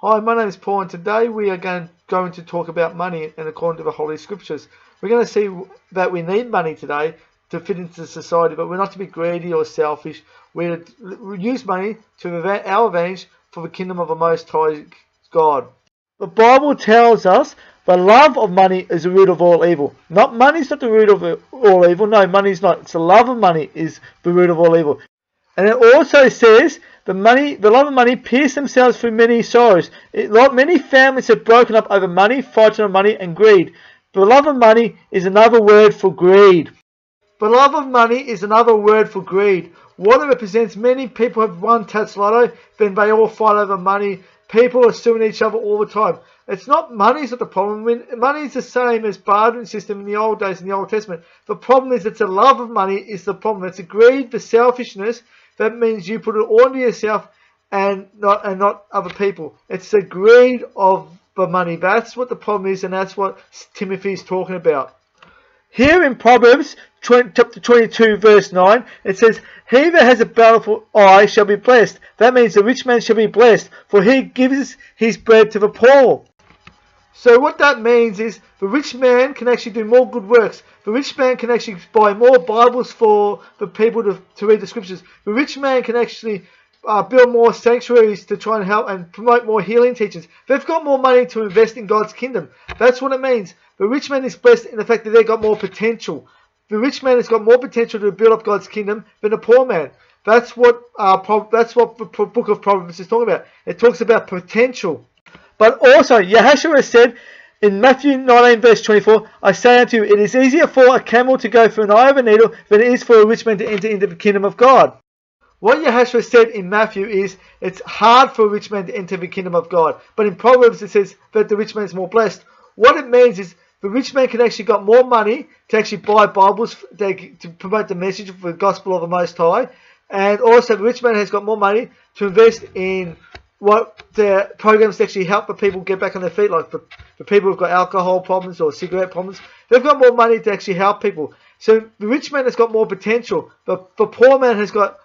Hi, my name is Paul, and today we are going to talk about money and according to the Holy Scriptures. We're going to see that we need money today to fit into society, but we're not to be greedy or selfish. We're to use money to our advantage for the kingdom of the Most High God. The Bible tells us the love of money is the root of all evil. Money's not the root of all evil. No, money's not. It's the love of money is the root of all evil. And it also says the love of money pierced themselves through many sorrows. Many families have broken up over money, fighting on money, and greed. The love of money is another word for greed. The love of money is another word for greed. What it represents, many people have won Tats Lotto, then they all fight over money. People are suing each other all the time. Money's not the problem. Money's the same as bartering system in the old days in the Old Testament. The problem is it's the love of money is the problem. It's the greed, the selfishness. That means you put it all into yourself and not other people. It's the greed of the money. That's what the problem is, and that's what Timothy is talking about. Here in Proverbs chapter 22 verse 9, it says, "He that has a bountiful eye shall be blessed." That means the rich man shall be blessed, for he gives his bread to the poor. So what that means is the rich man can actually do more good works. The rich man can actually buy more Bibles for the people to read the scriptures. The rich man can actually build more sanctuaries to try and help and promote more healing teachers. They've got more money to invest in God's kingdom. That's what it means. The rich man is blessed in the fact that they've got more potential. The rich man has got more potential to build up God's kingdom than the poor man. That's what the book of Proverbs is talking about. It talks about potential. But also, Yahshua said in Matthew 19 verse 24, "I say unto you, it is easier for a camel to go through an eye of a needle than it is for a rich man to enter into the kingdom of God." What Yahshua said in Matthew is it's hard for a rich man to enter the kingdom of God. But in Proverbs it says that the rich man is more blessed. What it means is the rich man can actually got more money to actually buy Bibles to promote the message of the gospel of the Most High. And also the rich man has got more money to invest in what the programs to actually help the people get back on their feet, like the people who've got alcohol problems or cigarette problems. They've got more money to actually help people. So the rich man has got more potential, but the poor man has got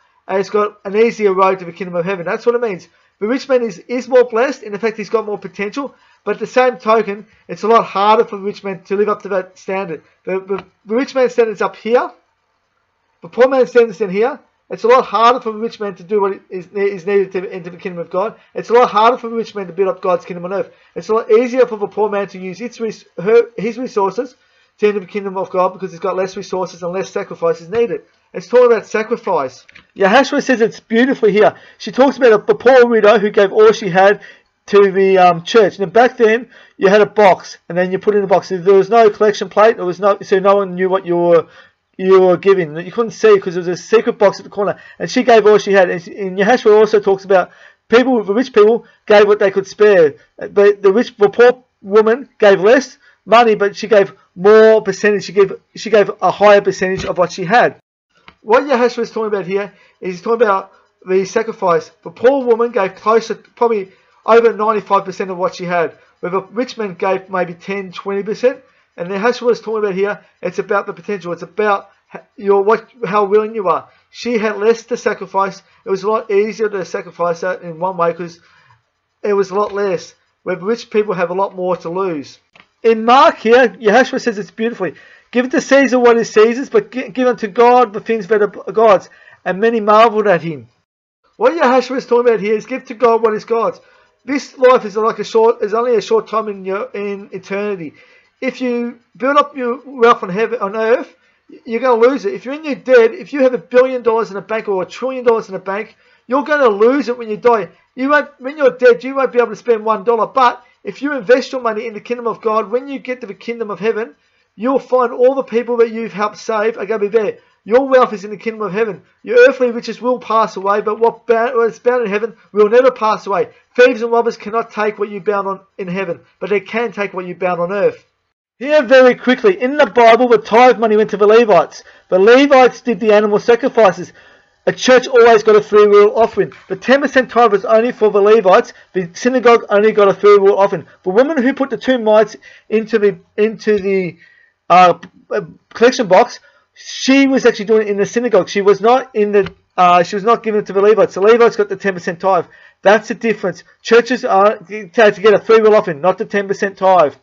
an easier road to the kingdom of heaven. That's what it means. The rich man is more blessed in the fact he's got more potential, but at the same token, it's a lot harder for the rich man to live up to that standard. The rich man's standard is up here. The poor man's standard is in here. It's a lot harder for the rich man to do what is needed to enter the kingdom of God. It's a lot harder for the rich man to build up God's kingdom on earth. It's a lot easier for the poor man to use his resources to enter the kingdom of God because he's got less resources and less sacrifices needed. It's talking about sacrifice. Yahshua says it's beautifully here. She talks about the poor widow who gave all she had to the church. And back then, you had a box, and then you put in the box. There was no collection plate. So no one knew what you were giving. You couldn't see because there was a secret box at the corner. And she gave all she had. And Yahshua also talks about the rich people gave what they could spare. But the poor woman gave less money, but she gave more percentage. She gave a higher percentage of what she had. What Yahshua is talking about here is he's talking about the sacrifice. The poor woman gave probably over 95% of what she had, where the rich man gave maybe 10, 20%. And Yahshua is talking about here, it's about the potential. It's about how willing you are. She had less to sacrifice. It was a lot easier to sacrifice that in one way because it was a lot less, where rich people have a lot more to lose. In Mark here, Yahshua says it's beautifully, "Give to Caesar what is Caesar's, but give unto God the things that are God's." And many marveled at him. What Yahshua is talking about here is give to God what is God's. This life is only a short time in eternity. If you build up your wealth on earth, you're going to lose it. If you're in your dead, if you have $1 billion in a bank or $1 trillion in a bank, you're going to lose it when you die. When you're dead, you won't be able to spend $1. But if you invest your money in the kingdom of God, when you get to the kingdom of heaven, you'll find all the people that you've helped save are going to be there. Your wealth is in the kingdom of heaven. Your earthly riches will pass away, but what's bound in heaven will never pass away. Thieves and robbers cannot take what you bound on in heaven, but they can take what you bound on earth. Here very quickly, in the Bible, the tithe money went to the Levites. The Levites did the animal sacrifices. A church always got a freewill offering. The 10% tithe was only for the Levites. The synagogue only got a freewill offering. The woman who put the 2 mites into the collection box, she was actually doing it in the synagogue. She was not in the she was not given it to the Levites. The Levites got the 10% tithe. That's the difference. Churches are to get a freewill offering, not the 10% tithe.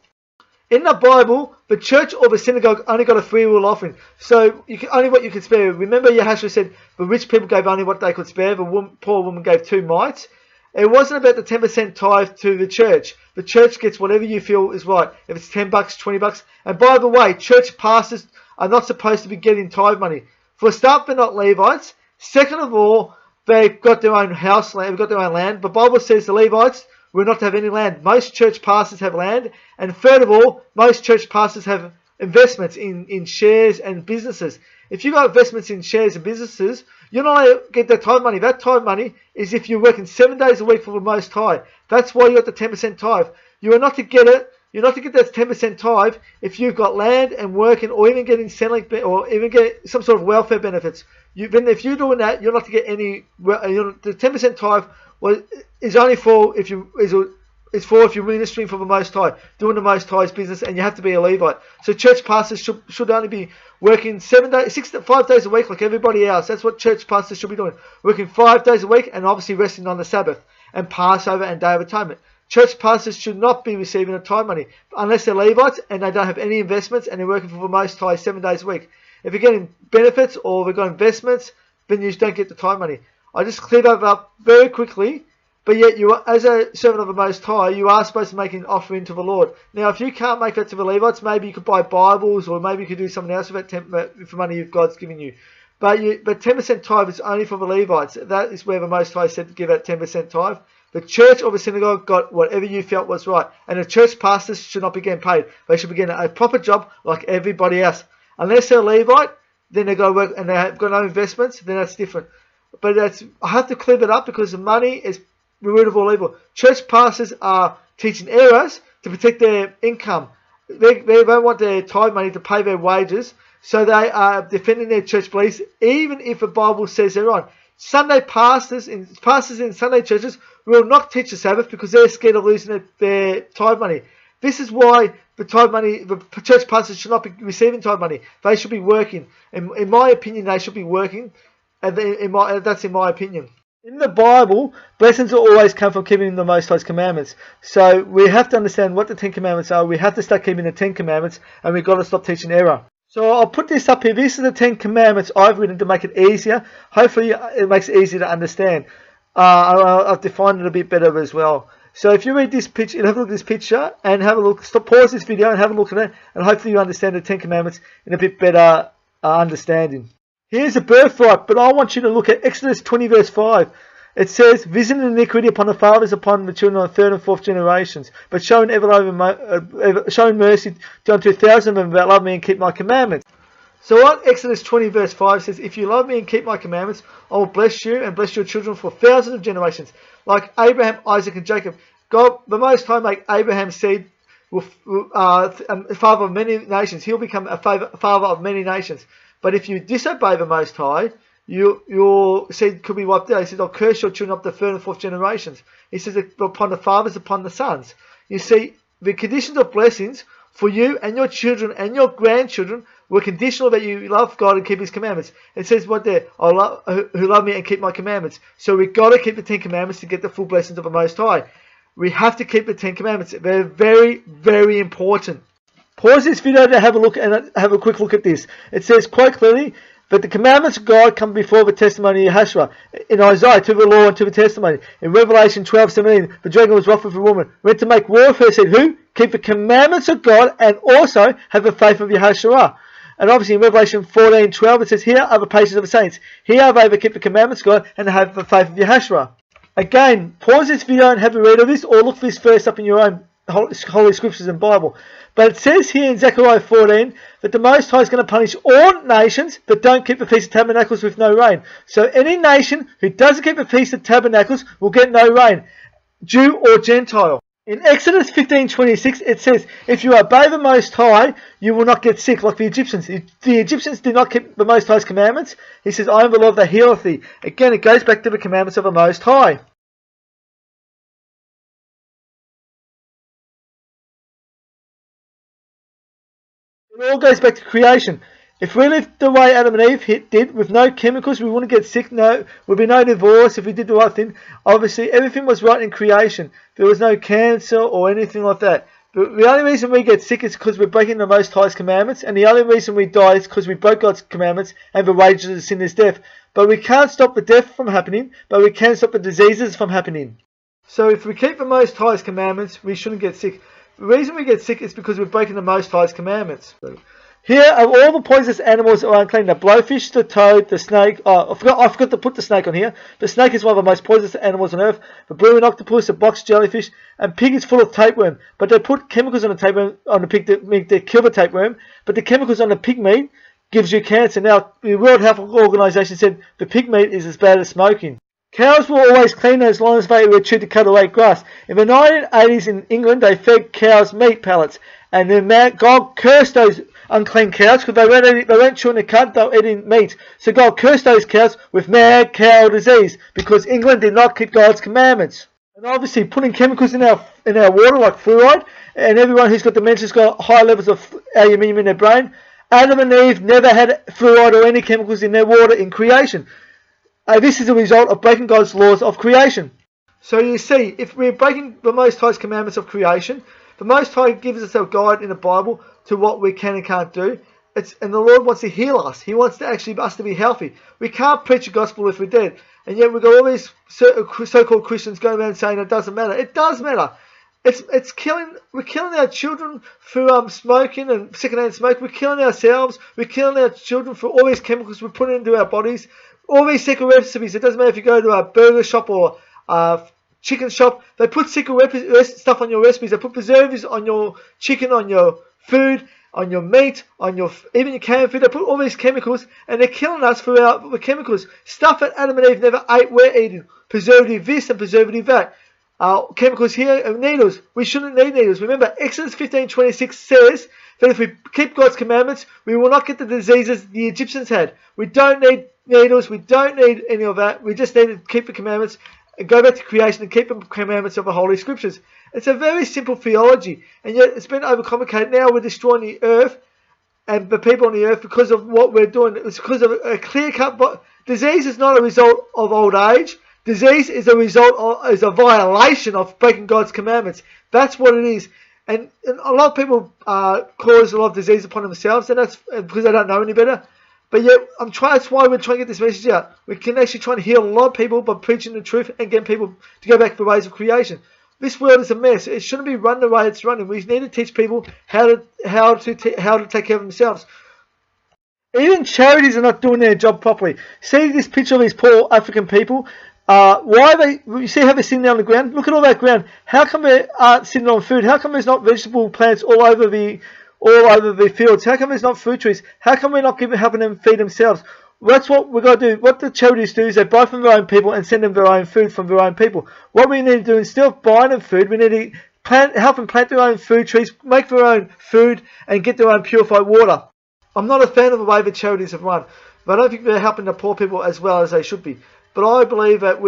In the Bible, the church or the synagogue only got a freewill offering. So only what you can spare. Remember, Yahshua said the rich people gave only what they could spare. The poor woman gave 2 mites. It wasn't about the 10% tithe to the church. The church gets whatever you feel is right. If it's $10, $20. And by the way, church pastors are not supposed to be getting tithe money. For a start, they're not Levites. Second of all, they've got their own house land. They've got their own land. The Bible says the Levites were not to have any land. Most church pastors have land. And third of all, most church pastors have investments in shares and businesses. If you've got investments in shares and businesses, you're not going to get that tithe money. That tithe money is if you're working 7 days a week for the Most High. That's why you got the 10% tithe. You are not to get it. You're not to get that 10% tithe if you've got land and working, or even getting Centrelink, or even get some sort of welfare benefits. If you're doing that, you're not to get any. The 10% tithe is only for if you're ministering for the Most High, doing the Most High's business, and you have to be a Levite. So church pastors should only be working 5 days a week like everybody else. That's what church pastors should be doing. Working 5 days a week and obviously resting on the Sabbath and Passover and Day of Atonement. Church pastors should not be receiving a tithe money unless they're Levites and they don't have any investments and they're working for the Most High 7 days a week. If you're getting benefits or they've got investments, then you don't get the tithe money. I just cleared that up very quickly. But yet, you, as a servant of the Most High, you are supposed to make an offering to the Lord. Now, if you can't make that to the Levites, maybe you could buy Bibles, or maybe you could do something else with that for money God's given you. But 10% tithe is only for the Levites. That is where the Most High said to give that 10% tithe. The church or the synagogue got whatever you felt was right. And the church pastors should not be getting paid. They should be getting a proper job like everybody else. Unless they're a Levite, then they've got to work and they've got no investments, then that's different. But I have to clear that up because the money is the root of all evil. Church pastors are teaching errors to protect their income. They don't want their tithe money to pay their wages, so they are defending their church beliefs, even if the Bible says they're wrong. Sunday pastors in Sunday churches will not teach the Sabbath because they're scared of losing their tithe money. This is why the church pastors should not be receiving tithe money. They should be working. In my opinion, they should be working, and that's in my opinion. In the Bible, blessings will always come from keeping the Most High's commandments. So we have to understand what the 10 commandments are. We have to start keeping the 10 commandments, and we've got to stop teaching error. So I'll put this up here. This is the 10 commandments I've written to make it easier. Hopefully it makes it easier to understand. I've defined it a bit better as well. So if you read this picture, have a look at this picture and have a look. Pause this video and have a look at it, and hopefully you understand the 10 commandments in a bit better understanding. Here's a birthright, but I want you to look at Exodus 20 verse 5. It says, visiting iniquity upon the fathers, upon the children of the 3rd and 4th generations, but showing mercy unto 1,000 of them that love me and keep my commandments. So what Exodus 20 verse 5 says, if you love me and keep my commandments, I will bless you and bless your children for thousands of generations. Like Abraham, Isaac and Jacob. God, the Most High, make Abraham's seed a father of many nations. He'll become a father of many nations. But if you disobey the Most High, your seed could be wiped out. He says, I'll curse your children up to the 3rd and 4th generations. He says, upon the fathers, upon the sons. You see, the conditions of blessings for you and your children and your grandchildren were conditional that you love God and keep His commandments. It says what there, who love me and keep my commandments. So we've got to keep the 10 commandments to get the full blessings of the Most High. We have to keep the 10 commandments. They're very, very important. Pause this video to have a look and have a quick look at this. It says quite clearly that the commandments of God come before the testimony of Yahshua. In Isaiah, to the law and to the testimony. In Revelation 12:17, the dragon was wroth with a woman, went to make war with her, said, who? Keep the commandments of God and also have the faith of Yahshua. And obviously in Revelation 14:12, it says, here are the patience of the saints. Here are they that keep the commandments of God and have the faith of Yahshua. Again, pause this video and have a read of this, or look for this verse up in your own Holy Scriptures and Bible. But it says here in Zechariah 14 that the Most High is going to punish all nations that don't keep the Feast of Tabernacles with no rain. So any nation who doesn't keep the Feast of Tabernacles will get no rain, Jew or Gentile. In Exodus 15:26 it says, if you obey the Most High, you will not get sick like the Egyptians. The Egyptians did not keep the Most High's commandments. He says, I am the Lord that healeth thee. Again, it goes back to the commandments of the Most High. It all goes back to creation. If we lived the way Adam and Eve did, with no chemicals, we wouldn't get sick. No, would be no divorce if we did the right thing. Obviously, everything was right in creation. There was no cancer or anything like that. But the only reason we get sick is because we're breaking the Most High's commandments, and the only reason we die is because we broke God's commandments, and the wages of sin is death. But we can't stop the death from happening, but we can stop the diseases from happening. So if we keep the Most High's commandments, we shouldn't get sick. The reason we get sick is because we're breaking the Most High's commandments. Here are all the poisonous animals that are unclean: the blowfish, the toad, the snake. Oh, I forgot to put the snake on here. The snake is one of the most poisonous animals on earth. The blue octopus, the box jellyfish, and pig is full of tapeworm. But they put chemicals on the tapeworm on the pig to kill the tapeworm. But the chemicals on the pig meat gives you cancer. Now, the World Health Organization said the pig meat is as bad as smoking. Cows were always clean as long as they were chewed to cut away grass. In the 1980s in England, they fed cows meat pellets, and then God cursed those unclean cows because they weren't chewing the cud, they were eating meat. So God cursed those cows with mad cow disease because England did not keep God's commandments. And obviously putting chemicals in our water like fluoride, and everyone who's got dementia's got high levels of aluminium in their brain. Adam and Eve never had fluoride or any chemicals in their water in creation. This is a result of breaking God's laws of creation. So you see, if we're breaking the Most High's commandments of creation, the Most High gives us a guide in the Bible to what we can and can't do. And the Lord wants to heal us. He wants us to be healthy. We can't preach the gospel if we're dead. And yet we've got all these so-called Christians going around saying it doesn't matter. It does matter. We're killing our children through smoking and secondhand smoke. We're killing ourselves. We're killing our children for all these chemicals we're putting into our bodies. All these secret recipes. It doesn't matter if you go to a burger shop or chicken shop. They put secret stuff on your recipes. They put preservatives on your chicken, on your food, on your meat, on even your canned food. They put all these chemicals, and they're killing us for the chemicals. Stuff that Adam and Eve never ate, we're eating. Preservative this and preservative that. Chemicals here and needles. We shouldn't need needles. Remember, Exodus 15:26 says that if we keep God's commandments, we will not get the diseases the Egyptians had. We don't need needles. We don't need any of that. We just need to keep the commandments and go back to creation and keep the commandments of the Holy Scriptures. It's a very simple theology, and yet it's been overcomplicated. Now we're destroying the earth and the people on the earth because of what we're doing. It's because of a clear-cut... But disease is not a result of old age. Disease is a violation of breaking God's commandments. That's what it is. And a lot of people cause a lot of disease upon themselves, and that's because they don't know any better. But yet, that's why we're trying to get this message out. We can actually try to heal a lot of people by preaching the truth and getting people to go back to the ways of creation. This world is a mess. It shouldn't be run the way it's running. We need to teach people how to take care of themselves. Even charities are not doing their job properly. See this picture of these poor African people. You see how they're sitting there on the ground? Look at all that ground. How come they aren't sitting on food? How come there's not vegetable plants all over the fields? How come there's not fruit trees? How come we're not helping them feed themselves? That's what we've got to do. What the charities do is they buy from their own people and send them their own food from their own people. What we need to do, instead of buying them food, we need to help them plant their own food trees, make their own food, and get their own purified water. I'm not a fan of the way the charities have run, but I don't think they're helping the poor people as well as they should be. But I believe that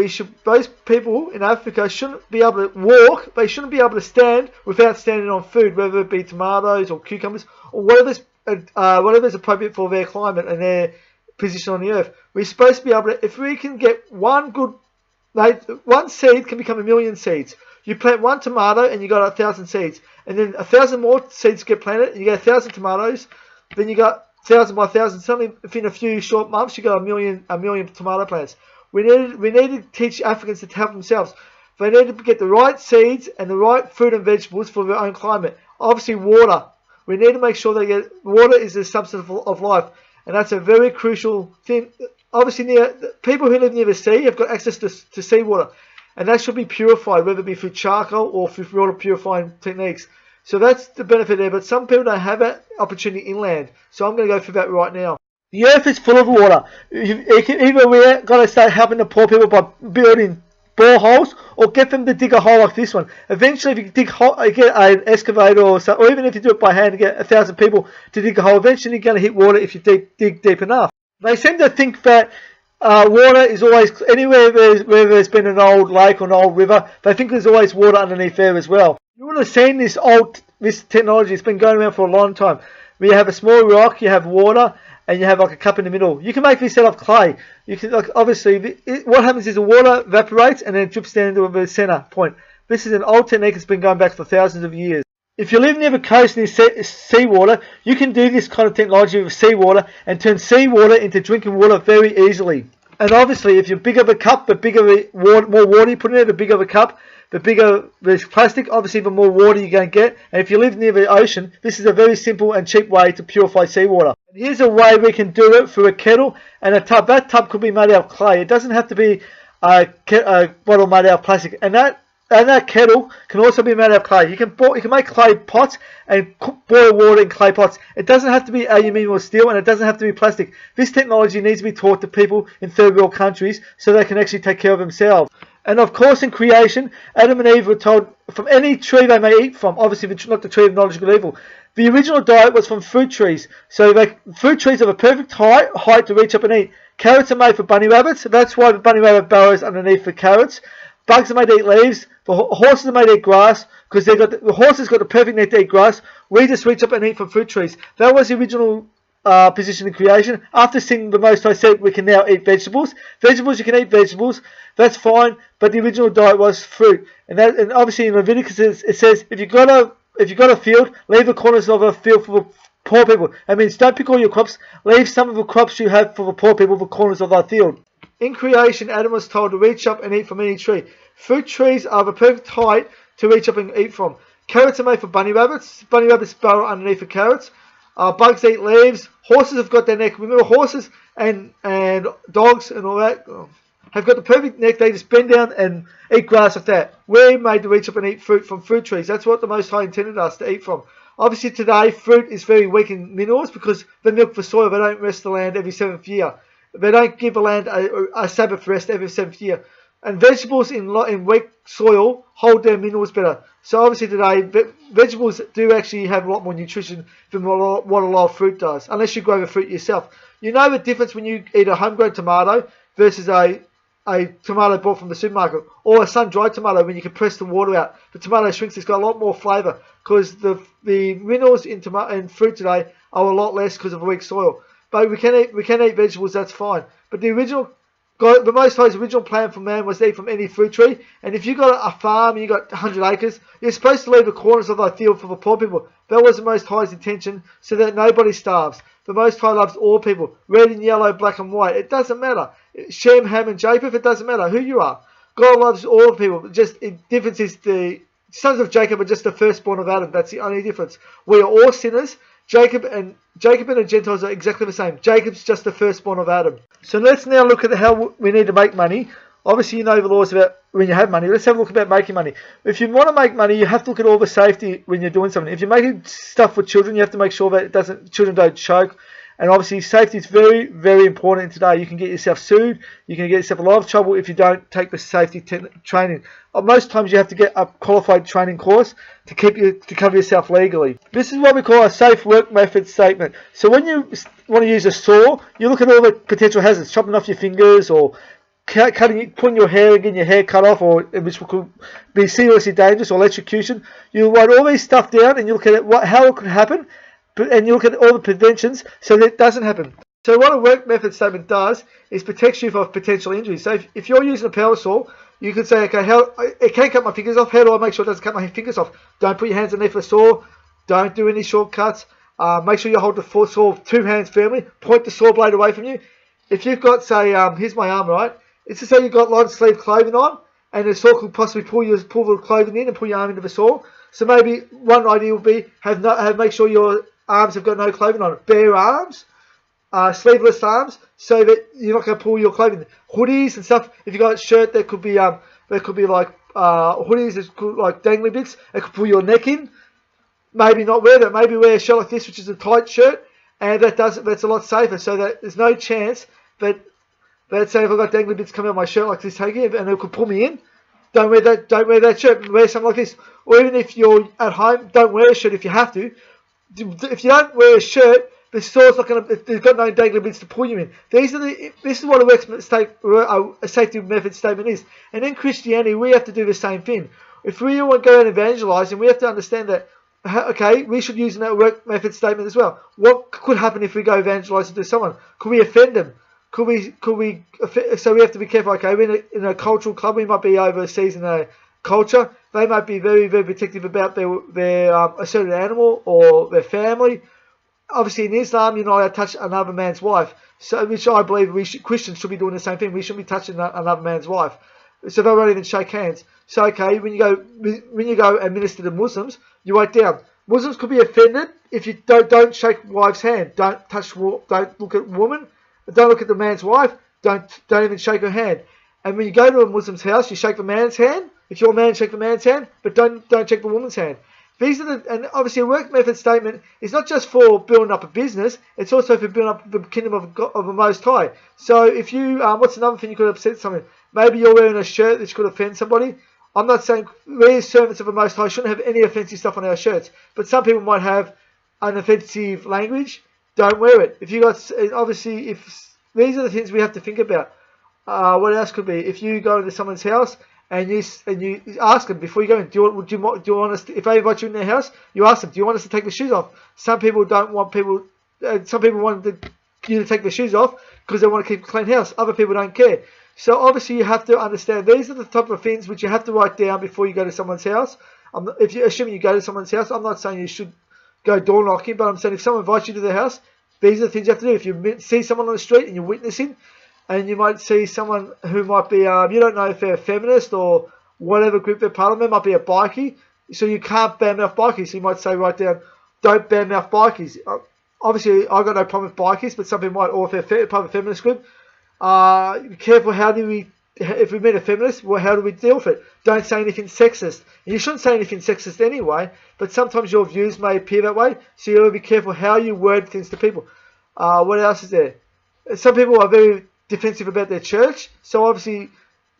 those people in Africa shouldn't be able to walk. They shouldn't be able to stand without standing on food, whether it be tomatoes or cucumbers or whatever's appropriate for their climate and their position on the earth. We're supposed to be able to, if we can get one seed can become 1,000,000 seeds. You plant one tomato and you got 1,000 seeds, and then 1,000 more seeds get planted, and you get 1,000 tomatoes. Then you got 1,000 by 1,000. Suddenly, within a few short months, you got a million tomato plants. We need to teach Africans to help themselves. They need to get the right seeds and the right fruit and vegetables for their own climate. Obviously, water. We need to make sure they get water is the substance of life, and that's a very crucial thing. Obviously, people who live near the sea have got access to seawater, and that should be purified, whether it be through charcoal or through water purifying techniques. So that's the benefit there. But some people don't have that opportunity inland. So I'm going to go through that right now. The earth is full of water. Either we're going to start helping the poor people by building boreholes, or get them to dig a hole like this one. Eventually, if you get an excavator or even if you do it by hand, get 1,000 people to dig a hole, eventually you're going to hit water if you dig deep enough. They seem to think that water is always, anywhere where there's been an old lake or an old river, they think there's always water underneath there as well. You would have seen this technology. It's been going around for a long time. Where you have a small rock, you have water, and you have like a cup in the middle. You can make this out of clay. You can, like, obviously, what happens is the water evaporates and then it drips down into the center point. This is an old technique that's been going back for thousands of years. If you live near the coast near seawater, you can do this kind of technology with seawater and turn seawater into drinking water very easily. And obviously, if you're bigger of a cup, the bigger the water, more water you put in it, the bigger the cup, the bigger the plastic, obviously the more water you're going to get. And if you live near the ocean, this is a very simple and cheap way to purify seawater. And here's a way we can do it through a kettle and a tub. That tub could be made out of clay. It doesn't have to be a bottle made out of plastic. And that kettle can also be made out of clay. You can make clay pots and boil water in clay pots. It doesn't have to be aluminium or steel, and it doesn't have to be plastic. This technology needs to be taught to people in third world countries so they can actually take care of themselves. And of course, in creation, Adam and Eve were told from any tree they may eat from. Obviously, not the tree of knowledge of good and evil. The original diet was from fruit trees. So fruit trees have a perfect height to reach up and eat. Carrots are made for bunny rabbits. That's why the bunny rabbit burrows underneath the carrots. Bugs are made to eat leaves. The horses are made to eat grass because the horses got the perfect neck to eat grass. We just reach up and eat from fruit trees. That was the original position in creation. After sin, the Most High said we can now eat vegetables. Vegetables, you can eat vegetables. That's fine. But the original diet was fruit. And obviously in Leviticus it says if you've got a field, leave the corners of a field for the poor people. That means don't pick all your crops. Leave some of the crops you have for the poor people, the corners of thy field. In creation, Adam was told to reach up and eat from any tree. Fruit trees are the perfect height to reach up and eat from. Carrots are made for bunny rabbits. Bunny rabbits burrow underneath the carrots. Bugs eat leaves. Horses have got their neck. Remember, horses and dogs and all that have got the perfect neck. They just bend down and eat grass with that. We're made to reach up and eat fruit from fruit trees. That's what the Most High intended us to eat from. Obviously today, fruit is very weak in minerals because they milk for soil. They don't rest the land every 7th year. They don't give the land a Sabbath rest every 7th year. And vegetables in weak soil hold their minerals better. So obviously today, vegetables do actually have a lot more nutrition than what a lot of fruit does, unless you grow the fruit yourself. You know the difference when you eat a homegrown tomato versus a tomato bought from the supermarket, or a sun-dried tomato when you can press the water out. The tomato shrinks, it's got a lot more flavour because the minerals in fruit today are a lot less because of weak soil. But we can eat vegetables, that's fine. But the Most High's original plan for man was to eat from any fruit tree. And if you got a farm and you got 100 acres, you're supposed to leave the corners of thy field for the poor people. That was the Most High's intention, so that nobody starves. The Most High loves all people, red and yellow, black and white. It doesn't matter. Shem, Ham, and Japheth, it doesn't matter who you are. God loves all people. The difference is the sons of Jacob are just the firstborn of Adam. That's the only difference. We are all sinners. Jacob and the Gentiles are exactly the same. Jacob's just the firstborn of Adam. So let's now look at how we need to make money. Obviously, you know the laws about when you have money. Let's have a look about making money. If you want to make money, you have to look at all the safety when you're doing something. If you're making stuff for children, you have to make sure that children don't choke. And obviously, safety is very, very important today. You can get yourself sued. You can get yourself a lot of trouble if you don't take the safety training. Most times, you have to get a qualified training course to cover yourself legally. This is what we call a safe work method statement. So when you want to use a saw, you look at all the potential hazards, chopping off your fingers or putting your hair and getting your hair cut off, or which could be seriously dangerous, or electrocution. You write all these stuff down and you look at how it could happen. And you look at all the preventions so that it doesn't happen. So what a work method statement does is protects you from potential injuries. So if you're using a power saw, you can say, okay, it can cut my fingers off. How do I make sure it doesn't cut my fingers off? Don't put your hands underneath the saw. Don't do any shortcuts. Make sure you hold the saw with 2 hands firmly. Point the saw blade away from you. If you've got, say, here's my arm, right? It's to say you've got long sleeve clothing on, and the saw could possibly pull the clothing in and pull your arm into the saw. So maybe one idea would be make sure your arms have got no clothing on it. Bare arms, sleeveless arms, so that you're not going to pull your clothing. Hoodies and stuff. If you got a shirt, that could be like hoodies, that could, like dangly bits. It could pull your neck in. Maybe not wear that. Maybe wear a shirt like this, which is a tight shirt, and that's a lot safer. So that there's no chance that say if I've got dangly bits coming out of my shirt like this, and it could pull me in. Don't wear that shirt. Wear something like this. Or even if you're at home, don't wear a shirt if you have to. If you don't wear a shirt, the saw's not going to. There's got no dangly bits to pull you in. This is what a safety method statement is. And in Christianity, we have to do the same thing. If we want to go and evangelize, and we have to understand that okay, we should use that work method statement as well. What could happen if we go evangelizing to someone? Could we offend them? So we have to be careful. Okay, we're in a cultural club. We might be overseas in a culture. They might be very, very protective about their a certain animal or their family. Obviously, in Islam, you're not allowed to touch another man's wife. So, which I believe Christians should be doing the same thing. We shouldn't be touching another man's wife. So they won't even shake hands. So okay, when you go and minister to Muslims, you write down Muslims could be offended if you don't shake wife's hand, don't look at woman, don't look at the man's wife, don't even shake her hand. And when you go to a Muslim's house, you shake the man's hand. If you're a man, shake the man's hand, but don't shake the woman's hand. And obviously a work method statement is not just for building up a business, it's also for building up the kingdom of God, of the Most High. So if you, what's another thing you could upset someone? Maybe you're wearing a shirt that could offend somebody. I'm not saying we as servants of the Most High shouldn't have any offensive stuff on our shirts, but some people might have an offensive language. Don't wear it. If you got, obviously, if these are the things we have to think about. What else could be? If you go into someone's house and you ask them before you go in, do you want us to, if they invite you in their house, you ask them, do you want us to take the shoes off? Some people don't want people. Some people want you to take the shoes off because they want to keep a clean house. Other people don't care. So obviously you have to understand these are the type of things which you have to write down before you go to someone's house. If you're assuming you go to someone's house, I'm not saying you should go door knocking, but I'm saying if someone invites you to their house, these are the things you have to do. If you see someone on the street and you're witnessing, and you might see someone who might be, you don't know if they're a feminist or whatever group they're part of, they might be a bikie, so you can't badmouth bikies. So you might say right down, don't badmouth bikies. Obviously, I've got no problem with bikies, but some people might, or if they're part of a feminist group, be careful, if we meet a feminist, well, how do we deal with it? Don't say anything sexist. And you shouldn't say anything sexist anyway, but sometimes your views may appear that way, so you got to be careful how you word things to people. What else is there? Some people are very defensive about their church, so obviously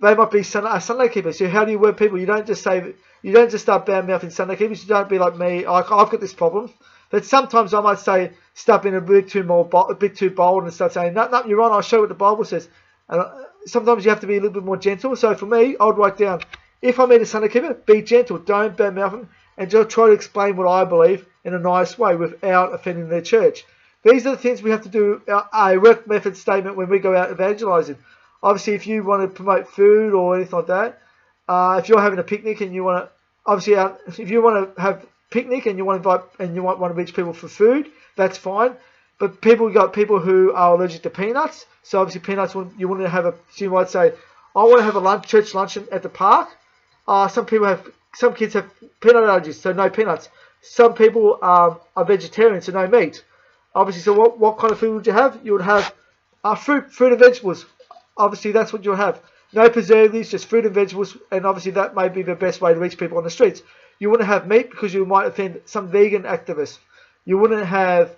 they might be Sunday keepers. So how do you word people? You don't just start bad mouthing Sunday keepers. You don't be like me. I've got this problem. But sometimes I might say stuff in a bit too bold and start saying, no, you're wrong. I'll show you what the Bible says. And sometimes you have to be a little bit more gentle. So for me, I would write down, if I meet a Sunday keeper, be gentle. Don't bad mouth them, and just try to explain what I believe in a nice way without offending their church. These are the things we have to do, a work method statement when we go out evangelizing. Obviously, if you want to promote food or anything like that, if you're having a picnic and you want to, obviously, if you want to have picnic and you want to reach people for food, that's fine. But you got people who are allergic to peanuts, so obviously peanuts, you want to have so you might say, I want to have a church luncheon at the park. Some kids have peanut allergies, so no peanuts. Some people are vegetarian, so no meat. Obviously, so what kind of food would you have? You would have fruit and vegetables. Obviously, that's what you'll have. No preservatives, just fruit and vegetables, and obviously that may be the best way to reach people on the streets. You wouldn't have meat because you might offend some vegan activists. You wouldn't have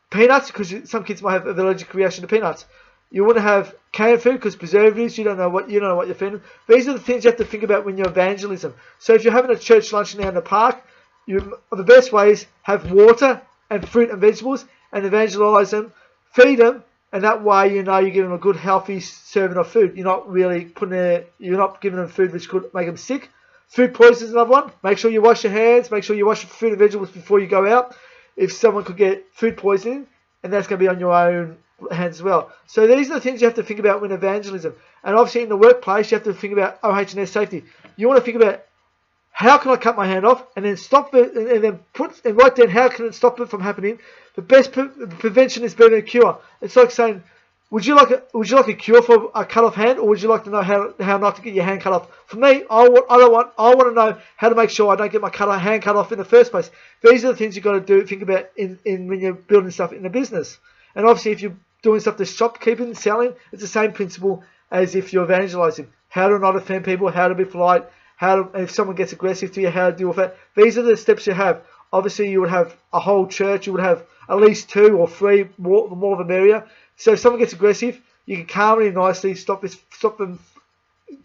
peanuts because some kids might have an allergic reaction to peanuts. You wouldn't have canned food because preservatives, you don't know what you're offending. These are the things you have to think about when you're evangelism. So if you're having a church luncheon out in the park, the best way is have water and fruit and vegetables and evangelize them, feed them, and that way you're giving them a good healthy serving of food. You're not giving them food which could make them sick. Food poisoning is another one. Make sure you wash your hands. Make sure you wash your fruit and vegetables before you go out. If someone could get food poisoning, and that's going to be on your own hands as well. So these are the things you have to think about when evangelism. And obviously in the workplace, you have to think about OH&S safety. You want to think about how can I cut my hand off, and then stop it, and then write down how can it stop it from happening. The best prevention is better than a cure. It's like saying, would you like a cure for a cut off hand, or would you like to know how not to get your hand cut off? For me, I want to know how to make sure I don't get my hand cut off in the first place. These are the things you've got to think about in when you're building stuff in a business. And obviously, if you're doing stuff to shopkeeping, selling, it's the same principle as if you're evangelizing. How to not offend people, how to be polite, if someone gets aggressive to you, how to deal with it. These are the steps you have. Obviously, you would have a whole church. You would have at least 2 or 3, more of them area. So if someone gets aggressive, you can calmly and nicely stop them,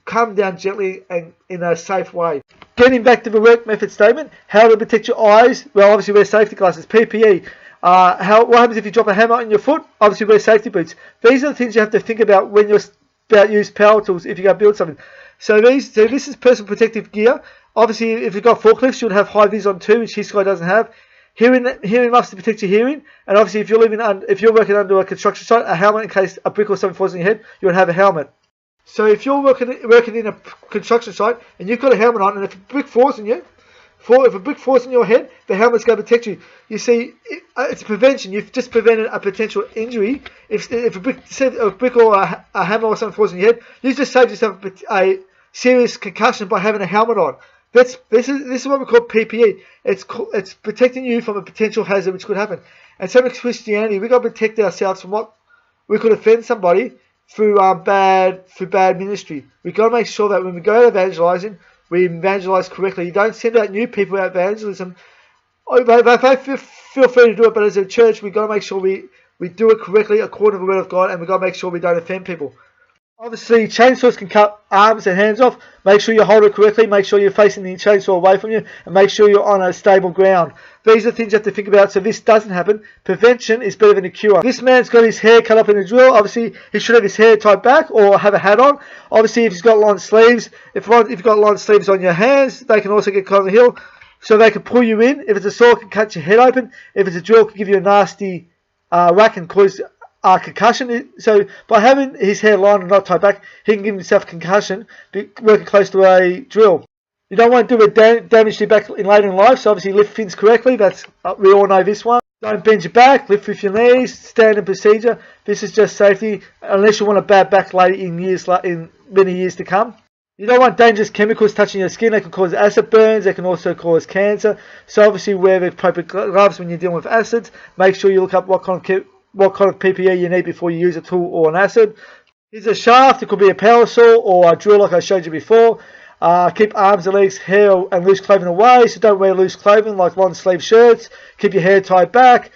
calm down gently and in a safe way. Getting back to the work method statement, how to protect your eyes. Well, obviously wear safety glasses, PPE. What happens if you drop a hammer on your foot? Obviously wear safety boots. These are the things you have to think about when you're about to use power tools if you're going to build something. So this is personal protective gear. Obviously, if you've got forklifts, you'll have high vis on too, which his guy doesn't have. Hearing muffs to protect your hearing, and obviously if you're working under a construction site, a helmet in case a brick or something falls on your head, you would have a helmet. So if you're working in a construction site and you've got a helmet on, and if a brick falls on you, if a brick falls on your head, the helmet's going to protect you. You see, it's prevention. You've just prevented a potential injury. If a brick or a hammer or something falls on your head, you just saved yourself a serious concussion by having a helmet on. This is what we call PPE. It's protecting you from a potential hazard which could happen. And same with Christianity, we've got to protect ourselves from what we could offend somebody through bad ministry. We've got to make sure that when we go evangelizing, we evangelize correctly. You don't send out new people out evangelism. They feel free to do it, but as a church, we've got to make sure we do it correctly according to the word of God, and we've got to make sure we don't offend people. Obviously, chainsaws can cut arms and hands off. Make sure you hold it correctly. Make sure you're facing the chainsaw away from you. And make sure you're on a stable ground. These are things you have to think about so this doesn't happen. Prevention is better than a cure. This man's got his hair cut up in a drill. Obviously, he should have his hair tied back or have a hat on. Obviously, if he's got long sleeves, if you've got long sleeves on your hands, they can also get caught on the heel. So they can pull you in. If it's a saw, it can cut your head open. If it's a drill, it can give you a nasty whack and cause concussion. So by having his hair lined and not tied back, he can give himself concussion working close to a drill. You don't want to do a damage to your back later in life, so obviously lift fins correctly. That's we all know this one. Don't bend your back, lift with your knees, standard procedure. This is just safety, unless you want a bad back later in many years to come. You don't want dangerous chemicals touching your skin. They can cause acid burns. They can also cause cancer. So obviously wear the appropriate gloves when you're dealing with acids. Make sure you look up what kind of PPE you need before you use a tool or an acid. Here's a shaft. It could be a power saw or a drill like I showed you before. Keep arms and legs, hair and loose clothing away. So don't wear loose clothing like long sleeve shirts. Keep your hair tied back.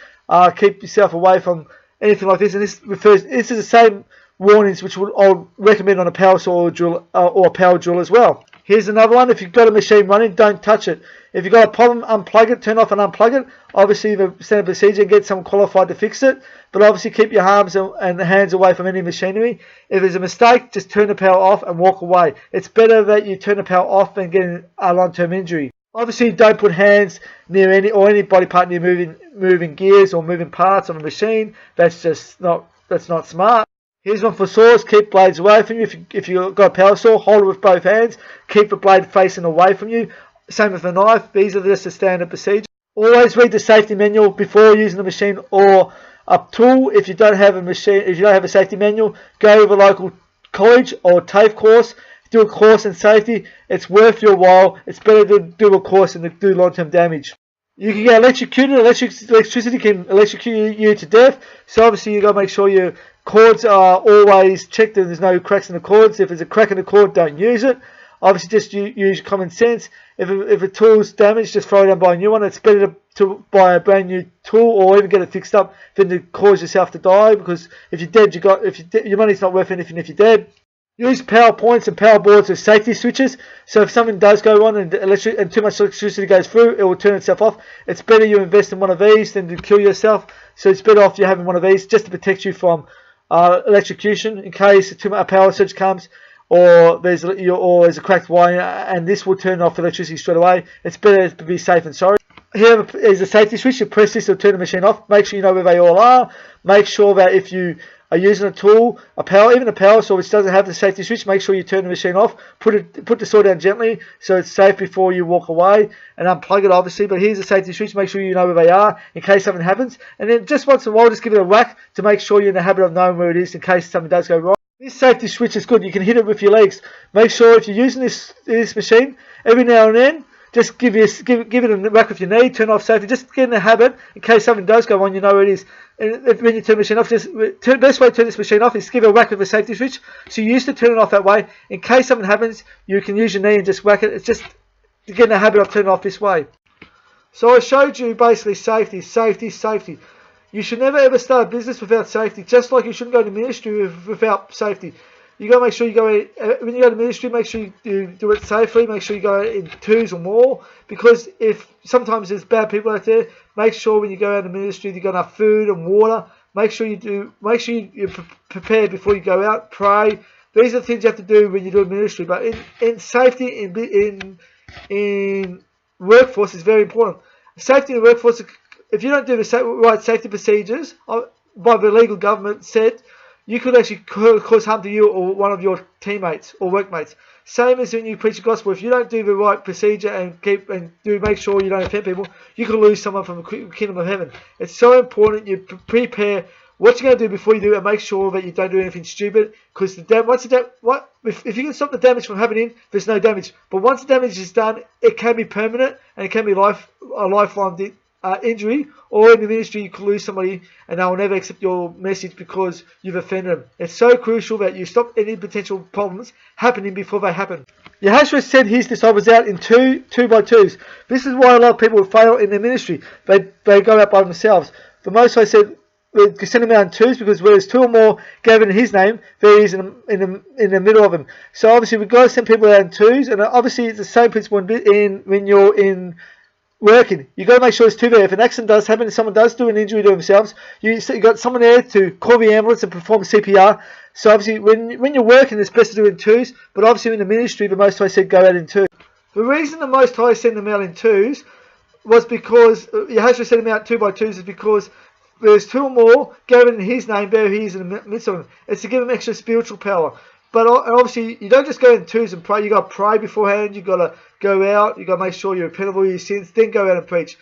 Keep yourself away from anything like this. And this is the same warnings which I'll recommend on a power saw or drill or a power drill as well. Here's another one. If you've got a machine running, don't touch it. If you've got a problem, unplug it, turn off and unplug it. Obviously, the standard procedure, and get someone qualified to fix it. But obviously, keep your arms and hands away from any machinery. If there's a mistake, just turn the power off and walk away. It's better that you turn the power off than getting a long-term injury. Obviously, don't put hands near any body part near moving gears or moving parts on a machine. That's not smart. Here's one for saws. Keep blades away from you. If you've got a power saw, hold it with both hands. Keep the blade facing away from you. Same with a knife. These are just the standard procedure. Always read the safety manual before using the machine or a tool. If you don't have a safety manual, go to a local college or TAFE course. Do a course in safety. It's worth your while. It's better to do a course than to do long-term damage. You can get electrocuted. Electricity can electrocute you to death. So obviously you've got to make sure your cords are always checked and there's no cracks in the cords. If there's a crack in the cord, don't use it. Obviously just use common sense. If a tool's damaged, just throw it and buy a new one. It's better to buy a brand new tool or even get it fixed up than to cause yourself to die, because if you're dead, your money's not worth anything if you're dead. Use power points and power boards as safety switches. So if something does go on and too much electricity goes through, it will turn itself off. It's better you invest in one of these than to kill yourself. So it's better off you having one of these just to protect you from electrocution in case a power surge comes or there's a cracked wire, and this will turn off electricity straight away. It's better to be safe than sorry. Here is a safety switch. You press this, it'll turn the machine off. Make sure you know where they all are. Make sure that if you are using a tool, even a power saw which doesn't have the safety switch, make sure you turn the machine off. Put the saw down gently so it's safe before you walk away, and unplug it obviously. But here's a safety switch. Make sure you know where they are in case something happens. And then just once in a while, just give it a whack to make sure you're in the habit of knowing where it is in case something does go wrong. This safety switch is good. You can hit it with your legs. Make sure if you're using this machine, every now and then, just give it a whack with your knee, turn off safety, just get in the habit in case something does go on, you know where it is. And when you turn the machine off, the best way to turn this machine off is give it a whack with the safety switch. So you used to turn it off that way. In case something happens, you can use your knee and just whack it. It's just to get in the habit of turning it off this way. So I showed you basically safety, safety, safety. You should never ever start a business without safety, just like you shouldn't go to ministry without safety. You got to make sure you go when you go to ministry. Make sure you do it safely. Make sure you go in twos or more, because if sometimes there's bad people out there. Make sure when you go out to ministry, you got enough food and water. Make sure you're prepared before you go out. Pray. These are the things you have to do when you do ministry. But in safety, in in workforce is very important. Safety in the workforce, if you don't do the right safety procedures by the legal government set, you could actually cause harm to you or one of your teammates or workmates. Same as when you preach the gospel. If you don't do the right procedure and make sure you don't offend people, you could lose someone from the kingdom of heaven. It's so important you prepare what you're going to do before you do it, and make sure that you don't do anything stupid. Because if you can stop the damage from happening, there's no damage. But once the damage is done, it can be permanent and it can be a lifelong injury. Or in the ministry, you could lose somebody and they will never accept your message because you've offended them. It's so crucial that you stop any potential problems happening before they happen. Yahshua sent his disciples out in two by twos. This is why a lot of people fail in their ministry. They go out by themselves. The Most High said, we send them out in twos because where there's two or more gathered in his name, there he is in the middle of them. So obviously we've got to send people out in twos, and obviously it's the same principle when you're in working. You've got to make sure it's two there. If an accident does happen, if someone does do an injury to themselves, you got someone there to call the ambulance and perform CPR. So obviously when you're working, it's best to do it in twos, but obviously in the ministry, the Most High said go out in twos. The reason the Most High sent them out in twos was because Yahshua sent them out 2 by 2s is because there's two or more gathered in his name, there he is in the midst of them. It's to give them extra spiritual power. But obviously, you don't just go in twos and pray. You got to pray beforehand. You got to go out. You got to make sure you repent of all your sins. Then go out and preach.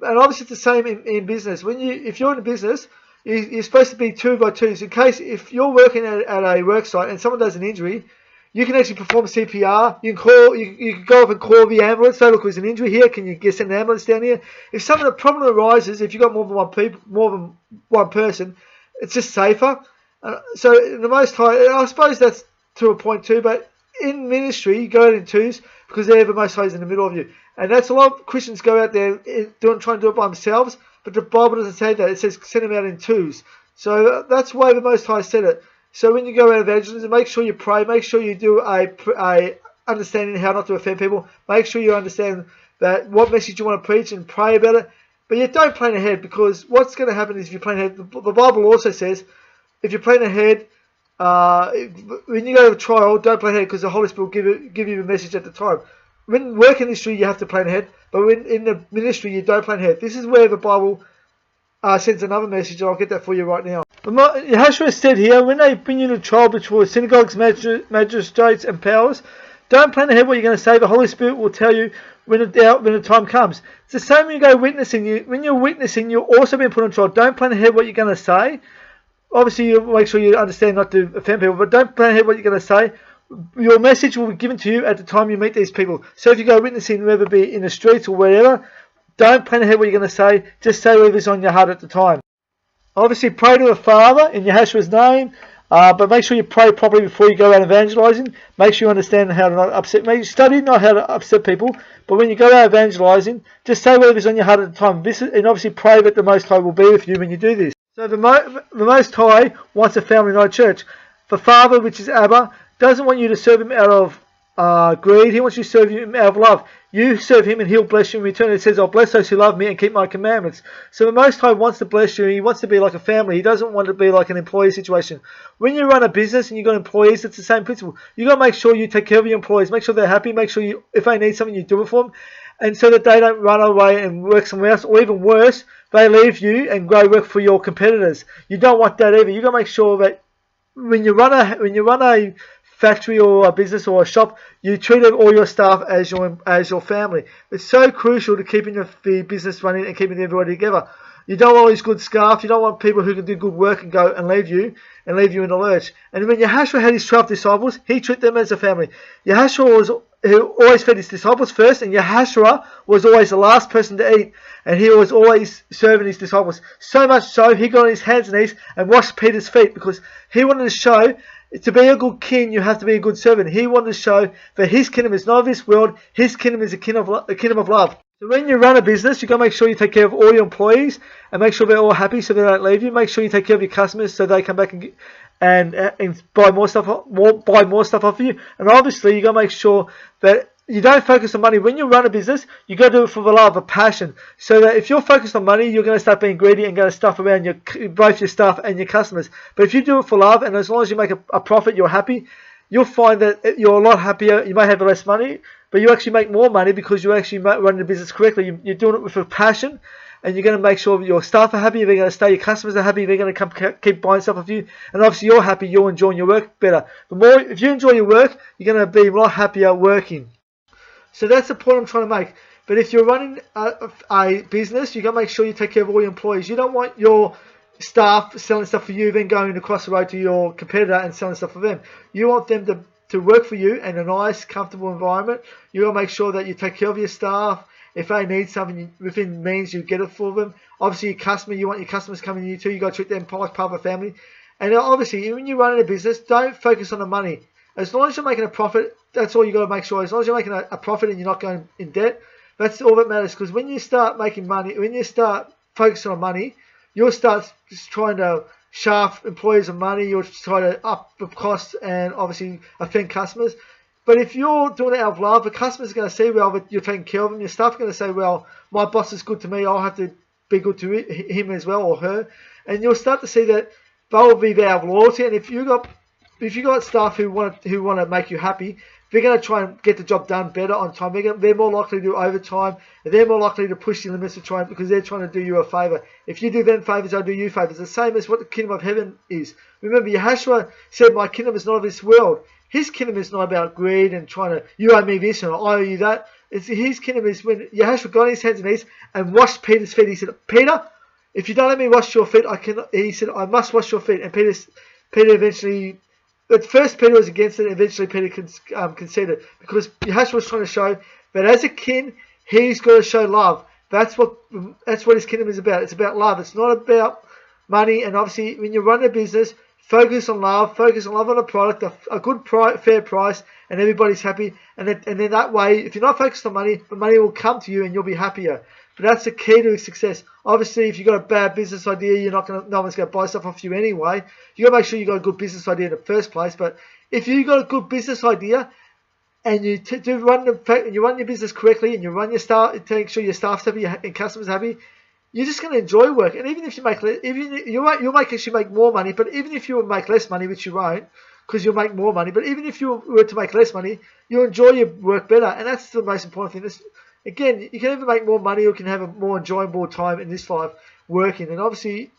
And obviously, it's the same in business. If you're in a business, you're supposed to be 2 by 2s. In case if you're working at a work site and someone does an injury, you can actually perform CPR. You can go up and call the ambulance. Say, look, there's an injury here. Can you send an ambulance down here? If some of the problem arises, if you've got more than one person, it's just safer. So the Most High, I suppose that's to a point too, but in ministry, you go out in twos because they're the Most High is in the middle of you. And that's a lot of Christians go out there trying to do it by themselves, but the Bible doesn't say that. It says send them out in twos. So that's why the Most High said it. So when you go out evangelism, make sure you pray. Make sure you do a understanding how not to offend people. Make sure you understand that what message you want to preach and pray about it. But yet don't plan ahead, because what's going to happen is if you plan ahead, the Bible also says if you plan ahead, when you go to a trial, don't plan ahead because the Holy Spirit will give you the message at the time. When work industry, you have to plan ahead, but when in the ministry, you don't plan ahead. This is where the Bible sends another message, and I'll get that for you right now. Yahshua said here, when they bring you to trial before synagogues, magistrates, and powers, don't plan ahead what you're going to say. The Holy Spirit will tell you when the time comes. It's the same when you go witnessing. When you're witnessing, you're also being put on trial. Don't plan ahead what you're going to say. Obviously, you make sure you understand not to offend people, but don't plan ahead what you're going to say. Your message will be given to you at the time you meet these people. So if you go witnessing, whether it be in the streets or wherever, don't plan ahead what you're going to say. Just say whatever's on your heart at the time. Obviously, pray to the Father in Yahshua's name, but make sure you pray properly before you go out evangelizing. Make sure you understand how to not upset. Study not how to upset people, but when you go out evangelizing, just say whatever's on your heart at the time. And obviously pray that the Most High will be with you when you do this. So the Most High wants a family-night church. The Father, which is Abba, doesn't want you to serve him out of greed. He wants you to serve him out of love. You serve him and he'll bless you in return. It says, I'll bless those who love me and keep my commandments. So the Most High wants to bless you. He wants to be like a family. He doesn't want to be like an employee situation. When you run a business and you've got employees, it's the same principle. You've got to make sure you take care of your employees. Make sure they're happy. Make sure if they need something, you do it for them. And so that they don't run away and work somewhere else. Or even worse, they leave you and go work for your competitors. You don't want that either. You've got to make sure that when you run a factory or a business or a shop, you treat all your staff as your family. It's so crucial to keeping the business running and keeping everybody together. You don't want all these good staff. You don't want people who can do good work and go and leave you in the lurch. And when Yahshua had his 12 disciples, he treated them as a family. Yahshua always fed his disciples first, and Yahshua was always the last person to eat, and he was always serving his disciples. So much so, he got on his hands and knees and washed Peter's feet, because he wanted to show to be a good king, you have to be a good servant. He wanted to show that his kingdom is not of this world. His kingdom is a kingdom of love. So when you run a business, you've got to make sure you take care of all your employees and make sure they're all happy so they don't leave you. Make sure you take care of your customers so they come back and buy more stuff off you. And obviously, you've got to make sure that you don't focus on money. When you run a business, you've got to do it for the love, a passion. So that if you're focused on money, you're going to start being greedy and going to stuff around both your staff and your customers. But if you do it for love, and as long as you make a profit, you're happy, you'll find that you're a lot happier. You may have less money, but you actually make more money because you're actually running the business correctly. You're doing it with a passion, and you're going to make sure your staff are happy. They're going to stay. Your customers are happy. They're going to keep buying stuff off you, and obviously you're happy. You're enjoying your work better. If you enjoy your work, you're going to be a lot happier working. So that's the point I'm trying to make. But if you're running a business, you've got to make sure you take care of all your employees. You don't want your staff selling stuff for you, then going across the road to your competitor and selling stuff for them. You want them to work for you in a nice, comfortable environment. You got to make sure that you take care of your staff. If they need something within means, you get it for them. Obviously, your customer, you want your customers coming to you too. You got to treat them like part of a family. And obviously, when you're running a business, don't focus on the money. As long as you're making a profit, that's all you got to make sure. As long as you're making a profit and you're not going in debt, that's all that matters. Because when you start making money, when you start focusing on money, you'll start just trying to shaft employees of money. You'll try to up the costs and obviously offend customers. But if you're doing it out of love, the customer's going to see, well, that you're taking care of them. Your staff are going to say, well, my boss is good to me. I'll have to be good to him as well, or her. And you'll start to see that they'll be there out of loyalty. And if you got staff who want to make you happy, they're going to try and get the job done better on time. They're more likely to do overtime. And they're more likely to push the limits because they're trying to do you a favour. If you do them favours, they'll do you favours. The same as what the kingdom of heaven is. Remember, Yahshua said, my kingdom is not of this world. His kingdom is not about greed and trying to, you owe me this and I owe you that. His kingdom is when Yahshua got on his hands and knees and washed Peter's feet. He said, Peter, if you don't let me wash your feet, he said, I must wash your feet. And Peter eventually, at first Peter was against it, eventually Peter conceded, because Yahshua was trying to show that as a king, he's got to show love. That's what his kingdom is about. It's about love. It's not about money. And obviously, when you run a business, focus on love. Focus on love on a product, a good fair price, and everybody's happy. And then that way, if you're not focused on money, the money will come to you and you'll be happier. But that's the key to success. Obviously, if you've got a bad business idea, no one's going to buy stuff off you anyway. You got to make sure you got a good business idea in the first place. But if you got a good business idea and you run your business correctly and you run your staff, to make sure your staff's happy and customers happy, you're just going to enjoy work. And even if you make less, you'll actually make more money. But even if you make less money, which you won't, because you'll make more money. But even if you were to make less money, you'll enjoy your work better. And that's the most important thing. Again, you can either make more money or you can have a more enjoyable time in this life working. And obviously,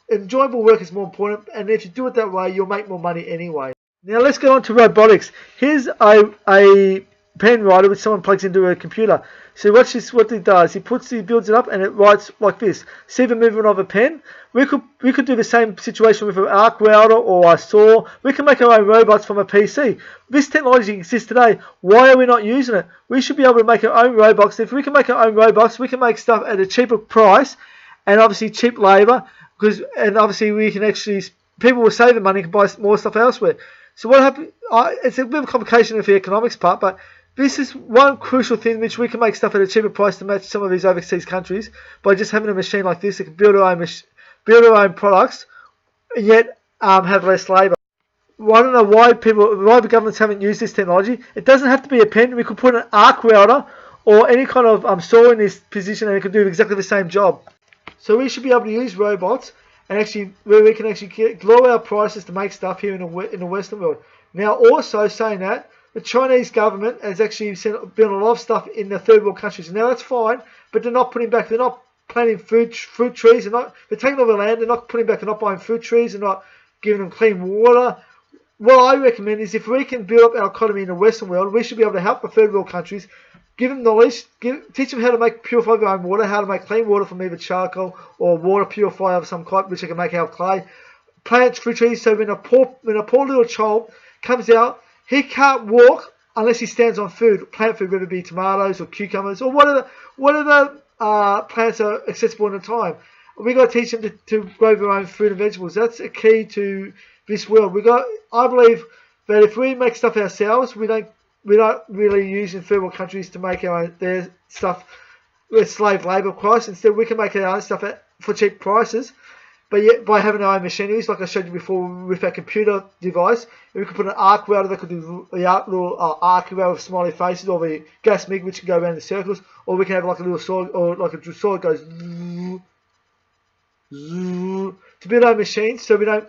enjoyable work is more important. And if you do it that way, you'll make more money anyway. Now let's go on to robotics. Here's a pen writer which someone plugs into a computer. So watch this, what it does. He builds it up and it writes like this. See the movement of a pen? We could do the same situation with an arc welder or a saw. We can make our own robots from a PC. This technology exists today. Why are we not using it? We should be able to make our own robots. If we can make our own robots, we can make stuff at a cheaper price and obviously cheap labour. And obviously we can people will save the money and buy more stuff elsewhere. So what happens? It's a bit of a complication with the economics part, but this is one crucial thing which we can make stuff at a cheaper price to match some of these overseas countries by just having a machine like this that can build our own products and yet have less labour. Well, I don't know why the governments haven't used this technology. It doesn't have to be a pen. We could put an arc welder or any kind of saw in this position and it could do exactly the same job. So we should be able to use robots and where we can lower our prices to make stuff here in the Western world. Now, also saying that, the Chinese government has actually built a lot of stuff in the third world countries. Now that's fine, but they're not putting back. They're not planting fruit trees. They're taking over land. They're not putting back. They're not buying fruit trees. They're not giving them clean water. What I recommend is if we can build up our economy in the Western world, we should be able to help the third world countries, give them knowledge, teach them how to purify their own water, how to make clean water from either charcoal or water purifier of some kind, which they can make out of clay. Plant fruit trees so when a poor little child comes out, he can't walk unless he stands on plant food, whether it be tomatoes or cucumbers or whatever plants are accessible in the time. We got to teach them to grow their own fruit and vegetables. That's a key to this world. I believe that if we make stuff ourselves, we're not really using third world countries to make their stuff with slave labour price. Instead, we can make our own stuff for cheap prices. But yet, by having our own machineries, like I showed you before with our computer device, we could put an arc welder that could do the little arc welder with smiley faces, or the gas MIG which can go around in circles, or we can have like a little sword, or like a sword that goes to build our machines, so we don't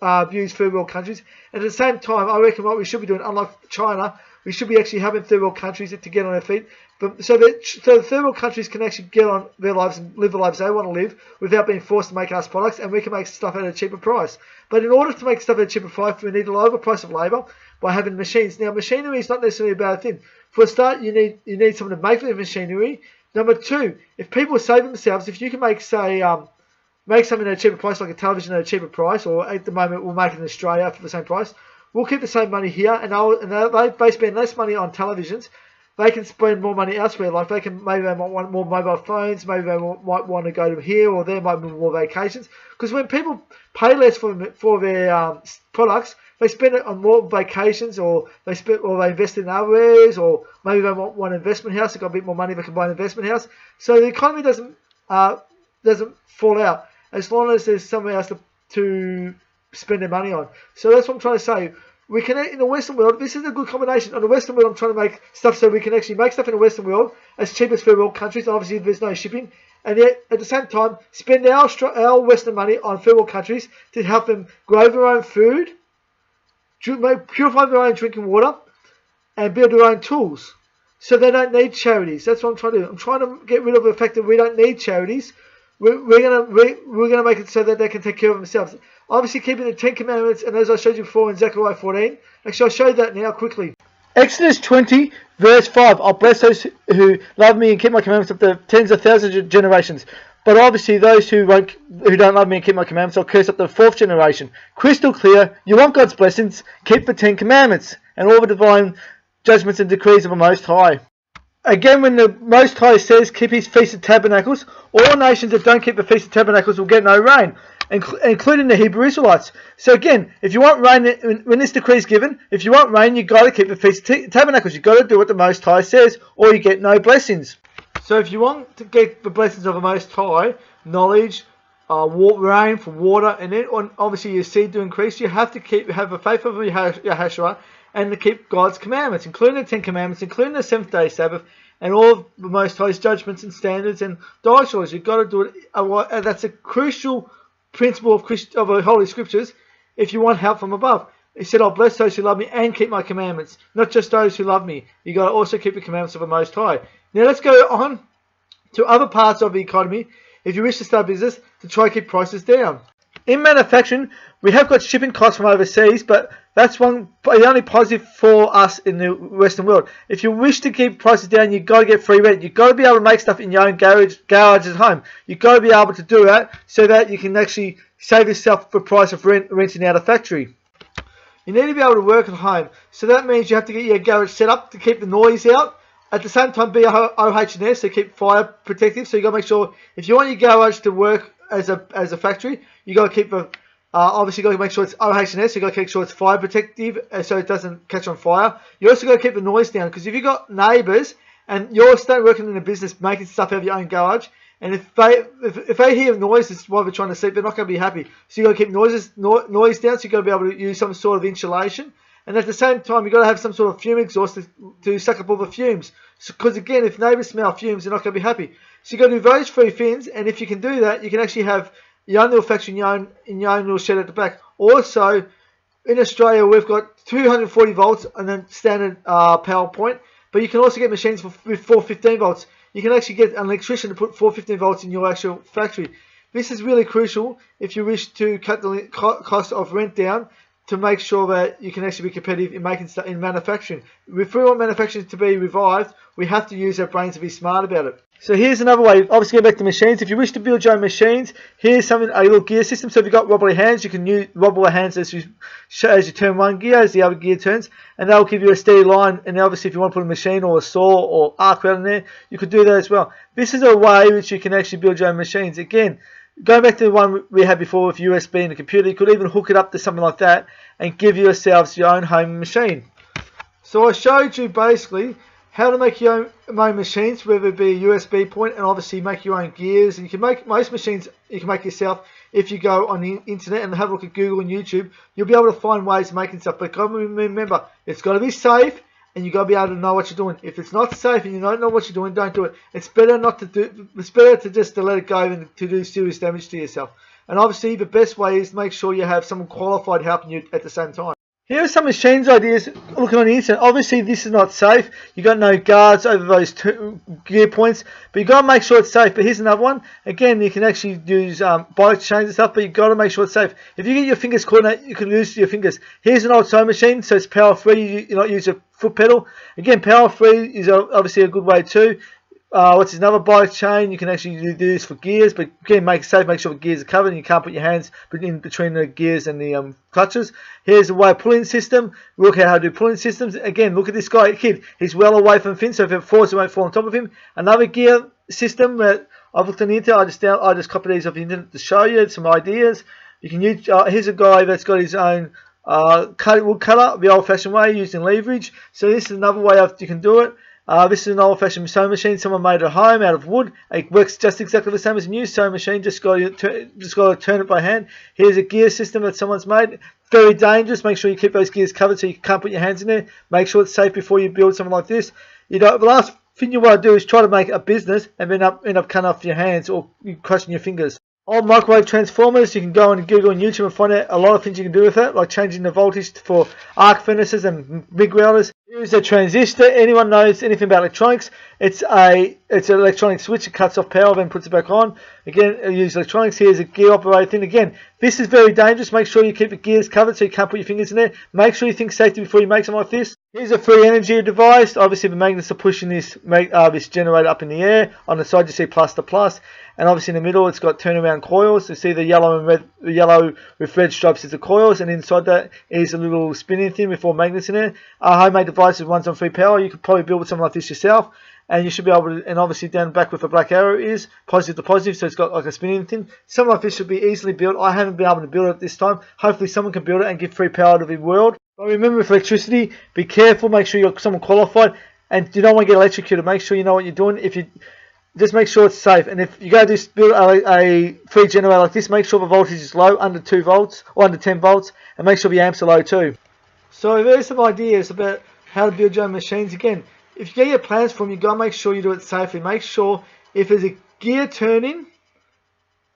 abuse third world countries. And at the same time, I reckon what we should be doing, unlike China, we should be actually helping third world countries to get on their feet. But so the third world countries can actually get on their lives and live the lives they want to live without being forced to make us products, and we can make stuff at a cheaper price. But in order to make stuff at a cheaper price, we need a lower price of labour by having machines. Now, machinery is not necessarily a bad thing. For a start, you need someone to make the machinery. Number two, if people save themselves, if you can make, say, make something at a cheaper price, like a television at a cheaper price, or at the moment we'll make it in Australia for the same price, we'll keep the same money here, and they spend less money on televisions. They can spend more money elsewhere. Like maybe they might want more mobile phones, maybe they might want to go to here or there, might be more vacations. Because when people pay less for their products, they spend it on more vacations, or they invest in other areas, or maybe they want one investment house. They've got a bit more money, they can buy an investment house. So the economy doesn't fall out as long as there's somewhere else to spend their money on. So that's what I'm trying to say. We can, in the Western world, this is a good combination. On the Western world, I'm trying to make stuff so we can actually make stuff in the Western world as cheap as third world countries. Obviously, there's no shipping. And yet, at the same time, spend our Western money on third world countries to help them grow their own food, purify their own drinking water, and build their own tools. So they don't need charities. That's what I'm trying to do. I'm trying to get rid of the fact that we don't need charities. We're gonna make it so that they can take care of themselves. Obviously, keeping the 10 Commandments, and as I showed you before in Zechariah 14. Actually, I'll show you that now quickly. Exodus 20, verse 5. I'll bless those who love me and keep my commandments up to tens of thousands of generations. But obviously, those who don't love me and keep my commandments, I'll curse up to the 4th generation. Crystal clear. You want God's blessings? Keep the 10 Commandments and all the divine judgments and decrees of the Most High. Again, when the Most High says keep his Feast of Tabernacles, all nations that don't keep the Feast of Tabernacles will get no rain, including the Hebrew Israelites. So again, if you want rain, when this decree is given, if you want rain, you've got to keep the Feast of Tabernacles. You've got to do what the Most High says, or you get no blessings. So if you want to get the blessings of the Most High, knowledge, rain for water, and then obviously your seed to increase, you have to have the faith of Yahshua and to keep God's commandments, including the 10 Commandments, including the 7th-day Sabbath, and all of the Most High's judgments and standards and dietary laws. You've got to do it. That's a crucial principle of the Holy Scriptures if you want help from above. He said, I'll bless those who love me and keep my commandments, not just those who love me. You've got to also keep the commandments of the Most High. Now let's go on to other parts of the economy if you wish to start business to try to keep prices down. In manufacturing, we have got shipping costs from overseas, but that's the only positive for us in the Western world. If you wish to keep prices down, you've got to get free rent. You've got to be able to make stuff in your own garage at home. You've got to be able to do that so that you can actually save yourself the price of renting out a factory. You need to be able to work at home. So that means you have to get your garage set up to keep the noise out. At the same time, be OH&S, so keep fire protective. So you've got to make sure, if you want your garage to work as a factory, you got to keep obviously you got to make sure it's OH&S, so you got to make sure it's fire protective so it doesn't catch on fire. You also got to keep the noise down, because if you've got neighbours and you're starting working in a business making stuff out of your own garage, and if they hear noises while they're trying to sleep, they're not going to be happy. So you got to keep noise down, so you got to be able to use some sort of insulation. And at the same time, you've got to have some sort of fume exhaust to suck up all the fumes. Because again, if neighbours smell fumes, they're not going to be happy. So you've got to do those 3 things, and if you can do that, you can actually have your own little factory in your own little shed at the back. Also, in Australia, we've got 240 volts and then standard power point, but you can also get machines with 415 volts. You can actually get an electrician to put 415 volts in your actual factory. This is really crucial if you wish to cut the cost of rent down, to make sure that you can actually be competitive in making stuff in manufacturing. If we want manufacturing to be revived, we have to use our brains to be smart about it. So here's another way, obviously going back to machines. If you wish to build your own machines, here's a little gear system. So if you've got wobbly hands, you can use wobbly hands as you turn one gear, as the other gear turns, and that'll give you a steady line. And obviously if you want to put a machine or a saw or arc weld in there, you could do that as well. This is a way which you can actually build your own machines. Again, going back to the one we had before with USB and a computer, you could even hook it up to something like that and give yourselves your own home machine. So I showed you basically how to make your own machines, whether it be a USB point, and obviously make your own gears. And you can make most machines, you can make yourself. If you go on the internet and have a look at Google and YouTube, you'll be able to find ways of making stuff. But remember, it's got to be safe, and you've got to be able to know what you're doing. If it's not safe and you don't know what you're doing, don't do it. It's better not to do. It's better to just let it go than to do serious damage to yourself. And obviously the best way is to make sure you have someone qualified helping you at the same time. Here are some machines ideas looking on the internet. Obviously this is not safe. You got no guards over those gear points, but you got to make sure it's safe. But here's another one. Again, you can actually use bike chains and stuff, but you got to make sure it's safe. If you get your fingers caught in it, you can lose your fingers. Here's an old sewing machine, so it's power free. You're not using a foot pedal. Again, power free is obviously a good way too. What's another bike chain? You can actually do this for gears, but again, make it safe. Make sure the gears are covered, and you can't put your hands in between the gears and the clutches. Here's a way pulling system. Look at how to do pulling systems. Again, look at this guy, kid. He's well away from the fin, so if it falls, it won't fall on top of him. Another gear system that I've looked on the internet. I just copied these off the internet to show you some ideas. You can use. Here's a guy that's got his own wood cutter, the old-fashioned way, using leverage. So this is another way you can do it. This is an old-fashioned sewing machine someone made at home out of wood. It works just exactly the same as a new sewing machine, just got to turn it by hand. Here's a gear system that someone's made. Very dangerous. Make sure you keep those gears covered so you can't put your hands in there. Make sure it's safe before you build something like this. The last thing you want to do is try to make a business and end up cutting off your hands or crushing your fingers. Old microwave transformers, you can go on Google and YouTube and find out a lot of things you can do with it, like changing the voltage for arc furnaces and MIG welders. Here's a transistor. Anyone knows anything about electronics? It's an electronic switch. It cuts off power, then puts it back on. Again, use electronics. Here's a gear operated thing. Again, this is very dangerous. Make sure you keep the gears covered so you can't put your fingers in there. Make sure you think safety before you make something like this. Here's a free energy device. Obviously, the magnets are pushing this generator up in the air. On the side, you see plus to plus. And obviously in the middle, it's got turnaround coils. You see the yellow and red, the yellow with red stripes is the coils, and inside that is a little spinning thing with 4 magnets in it. Homemade devices runs on free power. You could probably build something like this yourself, and you should be able to. And obviously down the back with a black arrow is positive to positive, so it's got like a spinning thing. Something like this should be easily built. I haven't been able to build it this time. Hopefully someone can build it and give free power to the world. But remember, with electricity, be careful. Make sure you're someone qualified, and you don't want to get electrocuted. Make sure you know what you're doing. Just make sure it's safe, and if you go to build a free generator like this, make sure the voltage is low, under 2 volts or under 10 volts, and make sure the amps are low too. So there's some ideas about how to build your own machines. Again, if you get your plans from, you got to make sure you do it safely. Make sure if there's a gear turning,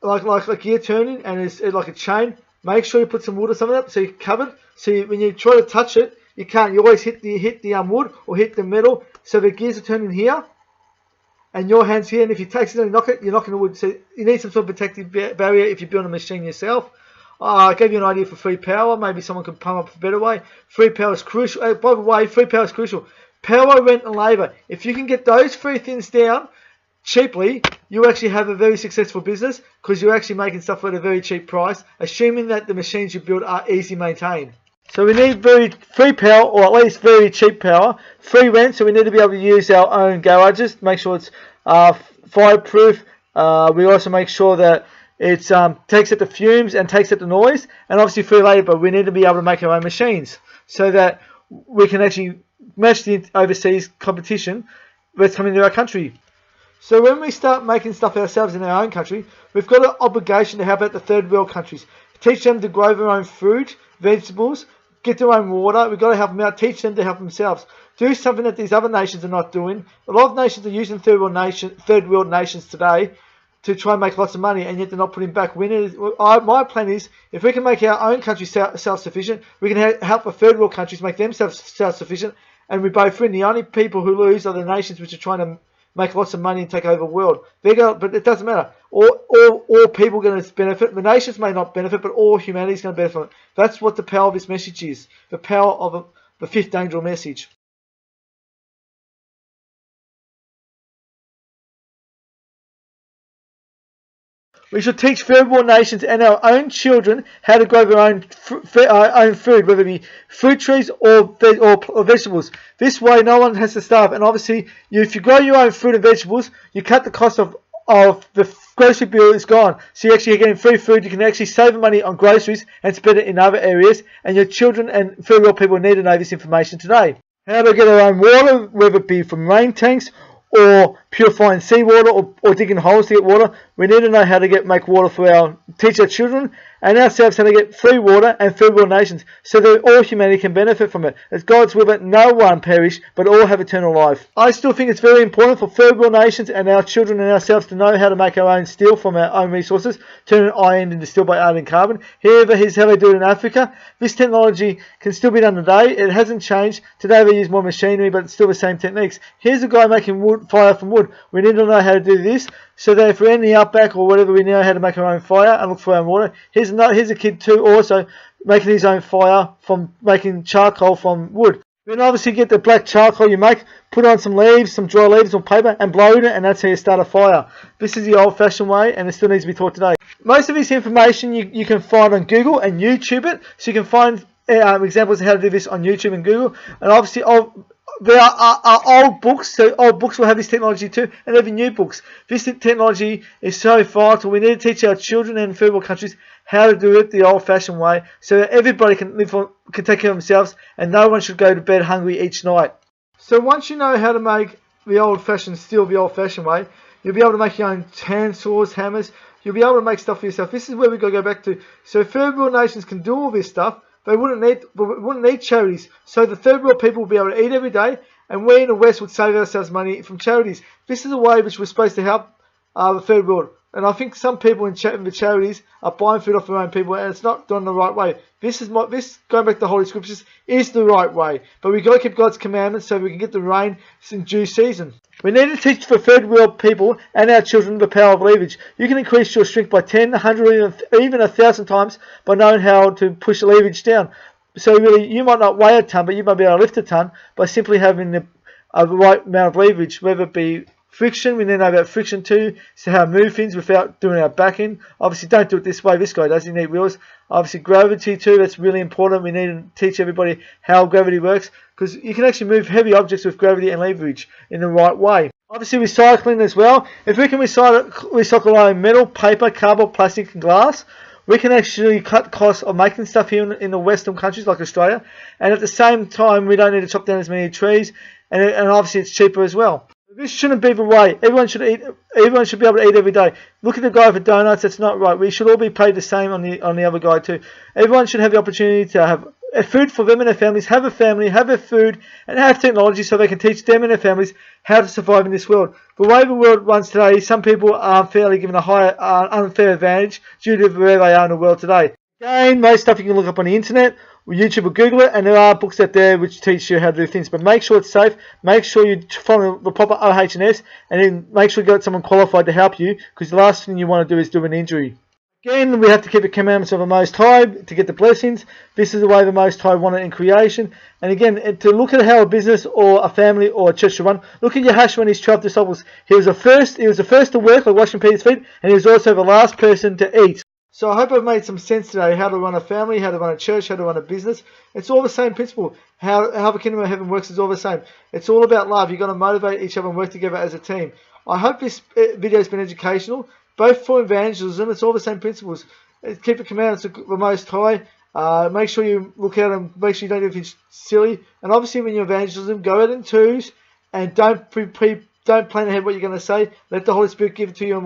like a gear turning, and it's like a chain, make sure you put some wood or something up so you're covered. So when you try to touch it, you can't. You always hit the wood or hit the metal. So the gears are turning here, and your hand's here, and if you take it and knock it, you're knocking the wood. So you need some sort of protective barrier if you build a machine yourself. I gave you an idea for free power. Maybe someone could come up with a better way. Free power is crucial. By the way, free power is crucial. Power, rent, and labour. If you can get those 3 things down cheaply, you actually have a very successful business because you're actually making stuff at a very cheap price, assuming that the machines you build are easy maintained. So we need free power, or at least very cheap power. Free rent, so we need to be able to use our own garages. Make sure it's fireproof. We also make sure that it takes out the fumes and takes out the noise. And obviously free labour. We need to be able to make our own machines so that we can actually match the overseas competition that's coming to our country. So when we start making stuff ourselves in our own country, we've got an obligation to help out the third world countries. Teach them to grow their own food, vegetables, get their own water. We've got to help them out, teach them to help themselves. Do something that these other nations are not doing. A lot of nations are using third world nations today to try and make lots of money, and yet they're not putting back winners. My plan is, if we can make our own country self-sufficient, we can help the third world countries make themselves self-sufficient, and we both win. The only people who lose are the nations which are trying to make lots of money and take over the world. But it doesn't matter. All people are going to benefit. The nations may not benefit, but all humanity is going to benefit from it. That's what the power of this message is. The power of the 5th angel message. We should teach third world nations and our own children how to grow their own food, whether it be fruit trees or vegetables. This way no one has to starve. And obviously, if you grow your own fruit and vegetables, you cut the cost of the grocery bill is gone. So you're actually getting free food. You can actually save money on groceries and spend it in other areas. And your children and third world people need to know this information today. How to get our own water, whether it be from rain tanks or purifying seawater or digging holes to get water. We need to know how to make water teach our children and ourselves how to get free water and third world nations so that all humanity can benefit from it. It's God's will that no one perish but all have eternal life. I still think it's very important for third world nations and our children and ourselves to know how to make our own steel from our own resources, turn iron into steel by adding carbon. Here's how they do it in Africa. This technology can still be done today. It hasn't changed. Today they use more machinery, but it's still the same techniques. Here's a guy making fire from wood. We need to know how to do this so that if we're in the outback or whatever, we know how to make our own fire and look for our own water. Here's a kid too also making his own fire from making charcoal from wood. Then obviously get the black charcoal you make, put on some leaves, some dry leaves on paper and blow it, and that's how you start a fire. This is the old fashioned way and it still needs to be taught today. Most of this information you can find on Google and YouTube it, so you can find examples of how to do this on YouTube and Google. And obviously there are old books, so old books will have this technology too, and there'll be new books. This technology is so vital. We need to teach our children in third world countries how to do it the old-fashioned way, so that everybody can take care of themselves, and no one should go to bed hungry each night. So once you know how to make the old-fashioned steel the old-fashioned way, you'll be able to make your own hand saws, hammers. You'll be able to make stuff for yourself. This is where we've got to go back to. So third world nations can do all this stuff. They wouldn't need charities. So the third world people will be able to eat every day, and we in the West would save ourselves money from charities. This is a way which we're supposed to help the third world. And I think some people in the charities are buying food off their own people, and it's not done the right way. This going back to the Holy Scriptures is the right way. But we've got to keep God's commandments so we can get the rain in due season. We need to teach for third world people and our children the power of leverage. You can increase your strength by 10, 100, even 1,000 times by knowing how to push the leverage down. So really, you might not weigh a ton, but you might be able to lift a ton by simply having the right amount of leverage, whether it be friction. We need to know about friction too, so how to move things without doing our backing. Obviously, don't do it this way. This guy does. You need wheels. Obviously, gravity too. That's really important. We need to teach everybody how gravity works, because you can actually move heavy objects with gravity and leverage in the right way. Obviously, recycling as well. If we can recycle our own metal, paper, cardboard, plastic, and glass, we can actually cut costs of making stuff here in the Western countries like Australia, and at the same time, we don't need to chop down as many trees, and obviously, it's cheaper as well. This shouldn't be the way. Everyone should eat. Everyone should be able to eat every day. Look at the guy for donuts. That's not right. We should all be paid the same on the other guy too. Everyone should have the opportunity to have food for them and their families. Have a family, have their food, and have technology so they can teach them and their families how to survive in this world. The way the world runs today, some people are unfairly given a higher, unfair advantage due to where they are in the world today. Again, most stuff you can look up on the internet, YouTube or Google it, and there are books out there which teach you how to do things. But make sure it's safe. Make sure you follow the proper OH&S, and then make sure you got someone qualified to help you, because the last thing you want to do is do an injury. Again, we have to keep the commandments of the Most High to get the blessings. This is the way the Most High wanted in creation. And again, to look at how a business or a family or a church should run, look at Yahshua and his 12 disciples. He was the first to work, like washing Peter's feet, and he was also the last person to eat. So I hope I've made some sense today, how to run a family, how to run a church, how to run a business. It's all the same principle. How the kingdom of heaven works is all the same. It's all about love. You've got to motivate each other and work together as a team. I hope this video has been educational, both for evangelism. It's all the same principles. Keep the commandments of the Most High. Make sure you look out and make sure you don't do anything silly. And obviously when you evangelism, go out in twos and don't plan ahead what you're going to say. Let the Holy Spirit give it to you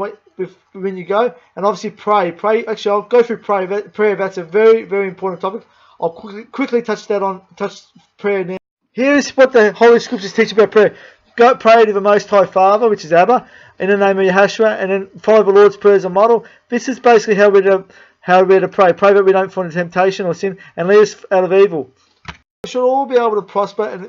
when you go. And obviously pray. Actually, I'll go through prayer. That's a very, very important topic. I'll quickly touch prayer now. Here's what the Holy Scriptures teach about prayer. Go pray to the Most High Father, which is Abba, in the name of Yahshua, and then follow the Lord's Prayer as a model. This is basically how we're to pray. Pray that we don't fall into temptation or sin, and lead us out of evil. We should all be able to prosper, and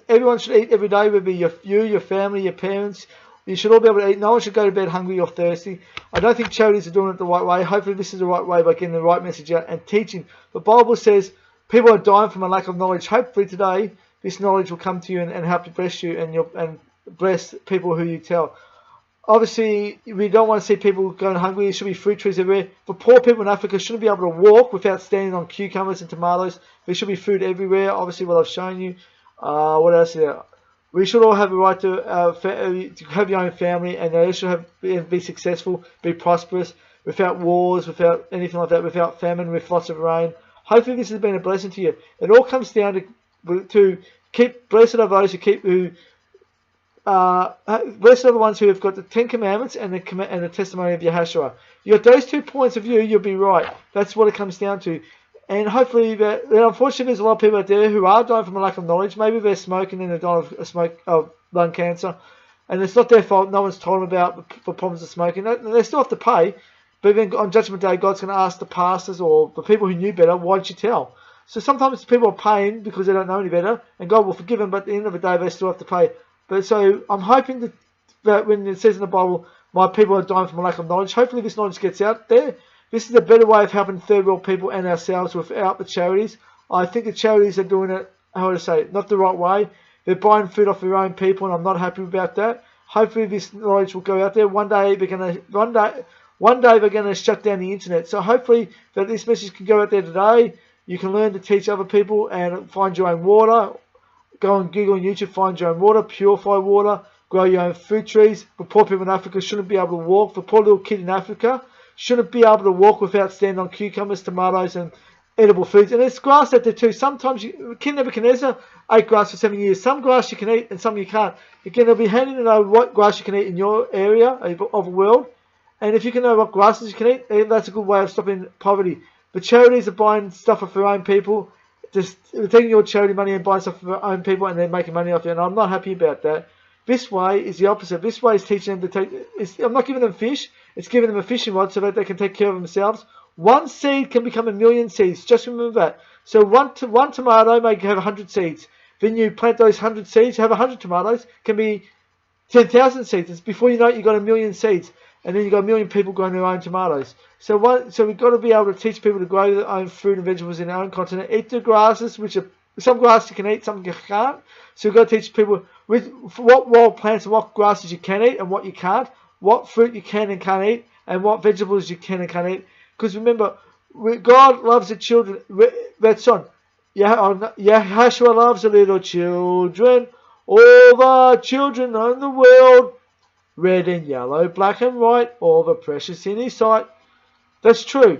everyone should eat every day, whether your family, your parents. You should all be able to eat. No one should go to bed hungry or thirsty. I don't think charities are doing it the right way. Hopefully this is the right way by getting the right message out and teaching. The Bible says people are dying from a lack of knowledge. Hopefully today this knowledge will come to you and help to bless you and bless people who you tell. Obviously, we don't want to see people going hungry. There should be fruit trees everywhere. For poor people in Africa shouldn't be able to walk without standing on cucumbers and tomatoes. There should be food everywhere. Obviously, what I've shown you. What else is there? We should all have a right to have your own family, and they should be successful, be prosperous, without wars, without anything like that, without famine, with lots of rain. Hopefully, this has been a blessing to you. It all comes down to keep blessed are those who blessed are the ones who have got the 10 Commandments and the testimony of Yahshua. You got those 2 points of view, you'll be right. That's what it comes down to. And hopefully, unfortunately, there's a lot of people out there who are dying from a lack of knowledge. Maybe they're smoking and they're dying of lung cancer. And it's not their fault. No one's told them about the problems of smoking. They still have to pay. But then on Judgment Day, God's going to ask the pastors or the people who knew better, why didn't you tell? So sometimes people are paying because they don't know any better, and God will forgive them, but at the end of the day, they still have to pay. But so I'm hoping that when it says in the Bible, my people are dying from a lack of knowledge, hopefully this knowledge gets out there. This is a better way of helping third world people and ourselves without the charities. I think the charities are doing it, how to say it, not the right way. They're buying food off their own people, and I'm not happy about that. Hopefully this knowledge will go out there. One day they're going to shut down the internet. So hopefully that this message can go out there today. You can learn to teach other people and find your own water. Go on Google and YouTube, find your own water, purify water, grow your own food trees. The poor people in Africa shouldn't be able to walk. The poor little kid in Africa shouldn't be able to walk without standing on cucumbers, tomatoes, and edible foods. And there's grass out there too. Sometimes King Nebuchadnezzar ate grass for 7 years. Some grass you can eat and some you can't. Again, they'll be handy to know what grass you can eat in your area of the world. And if you can know what grasses you can eat, that's a good way of stopping poverty. The charities are buying stuff for their own people. Just taking your charity money and buying stuff for their own people, and they're making money off you. And I'm not happy about that. This way is the opposite. This way is teaching them to take. I'm not giving them fish. It's giving them a fishing rod so that they can take care of themselves. One seed can become 1,000,000 seeds. Just remember that. So one tomato may have 100 seeds. Then you plant those 100 seeds. You have 100 tomatoes. Can be 10,000 seeds. It's before you know it, you've got 1,000,000 seeds. And then you've got 1,000,000 people growing their own tomatoes. So we've got to be able to teach people to grow their own fruit and vegetables in our own continent. Eat the grasses, which are some grass you can eat, some you can't. So we've got to teach people with what wild plants and what grasses you can eat and what you can't, what fruit you can and can't eat, and what vegetables you can and can't eat. Because remember, God loves the children. That song, Yahshua loves the little children, all the children in the world. Red and yellow, black and white, all the precious in his sight. That's true.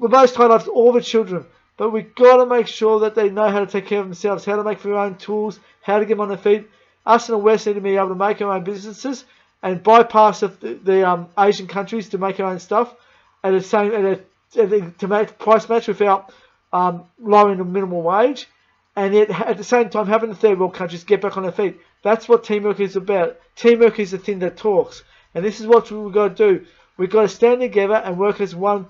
The Most High loves all the children, but we've got to make sure that they know how to take care of themselves, how to make their own tools, how to get them on their feet. Us in the West need to be able to make our own businesses and bypass the Asian countries to make our own stuff at the same to make price match without lowering the minimum wage, and yet at the same time having the third world countries get back on their feet. That's what teamwork is about. Teamwork is the thing that talks. And this is what we've got to do. We've got to stand together and work as one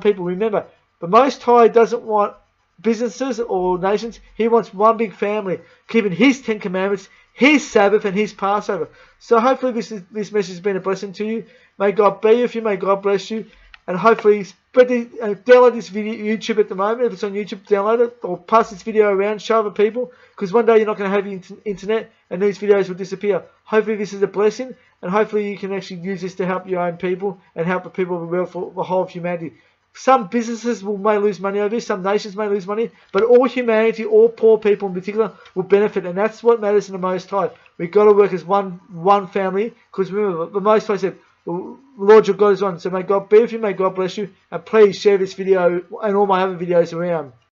people. Remember, the Most High doesn't want businesses or nations. He wants one big family, keeping his 10 Commandments, his Sabbath, and his Passover. So hopefully this message has been a blessing to you. May God be with you. May God bless you. And hopefully download this video YouTube at the moment. If it's on YouTube, download it or pass this video around, show other people, because one day you're not going to have internet and these videos will disappear. Hopefully this is a blessing, and hopefully you can actually use this to help your own people and help the people of the world, for the whole of humanity. Some businesses may lose money over this, some nations may lose money, but all humanity, all poor people in particular, will benefit, and that's what matters in the Most High. We've got to work as one family, because remember, the Most High said, Lord your God is one. So may God be with you, may God bless you, and please share this video and all my other videos around.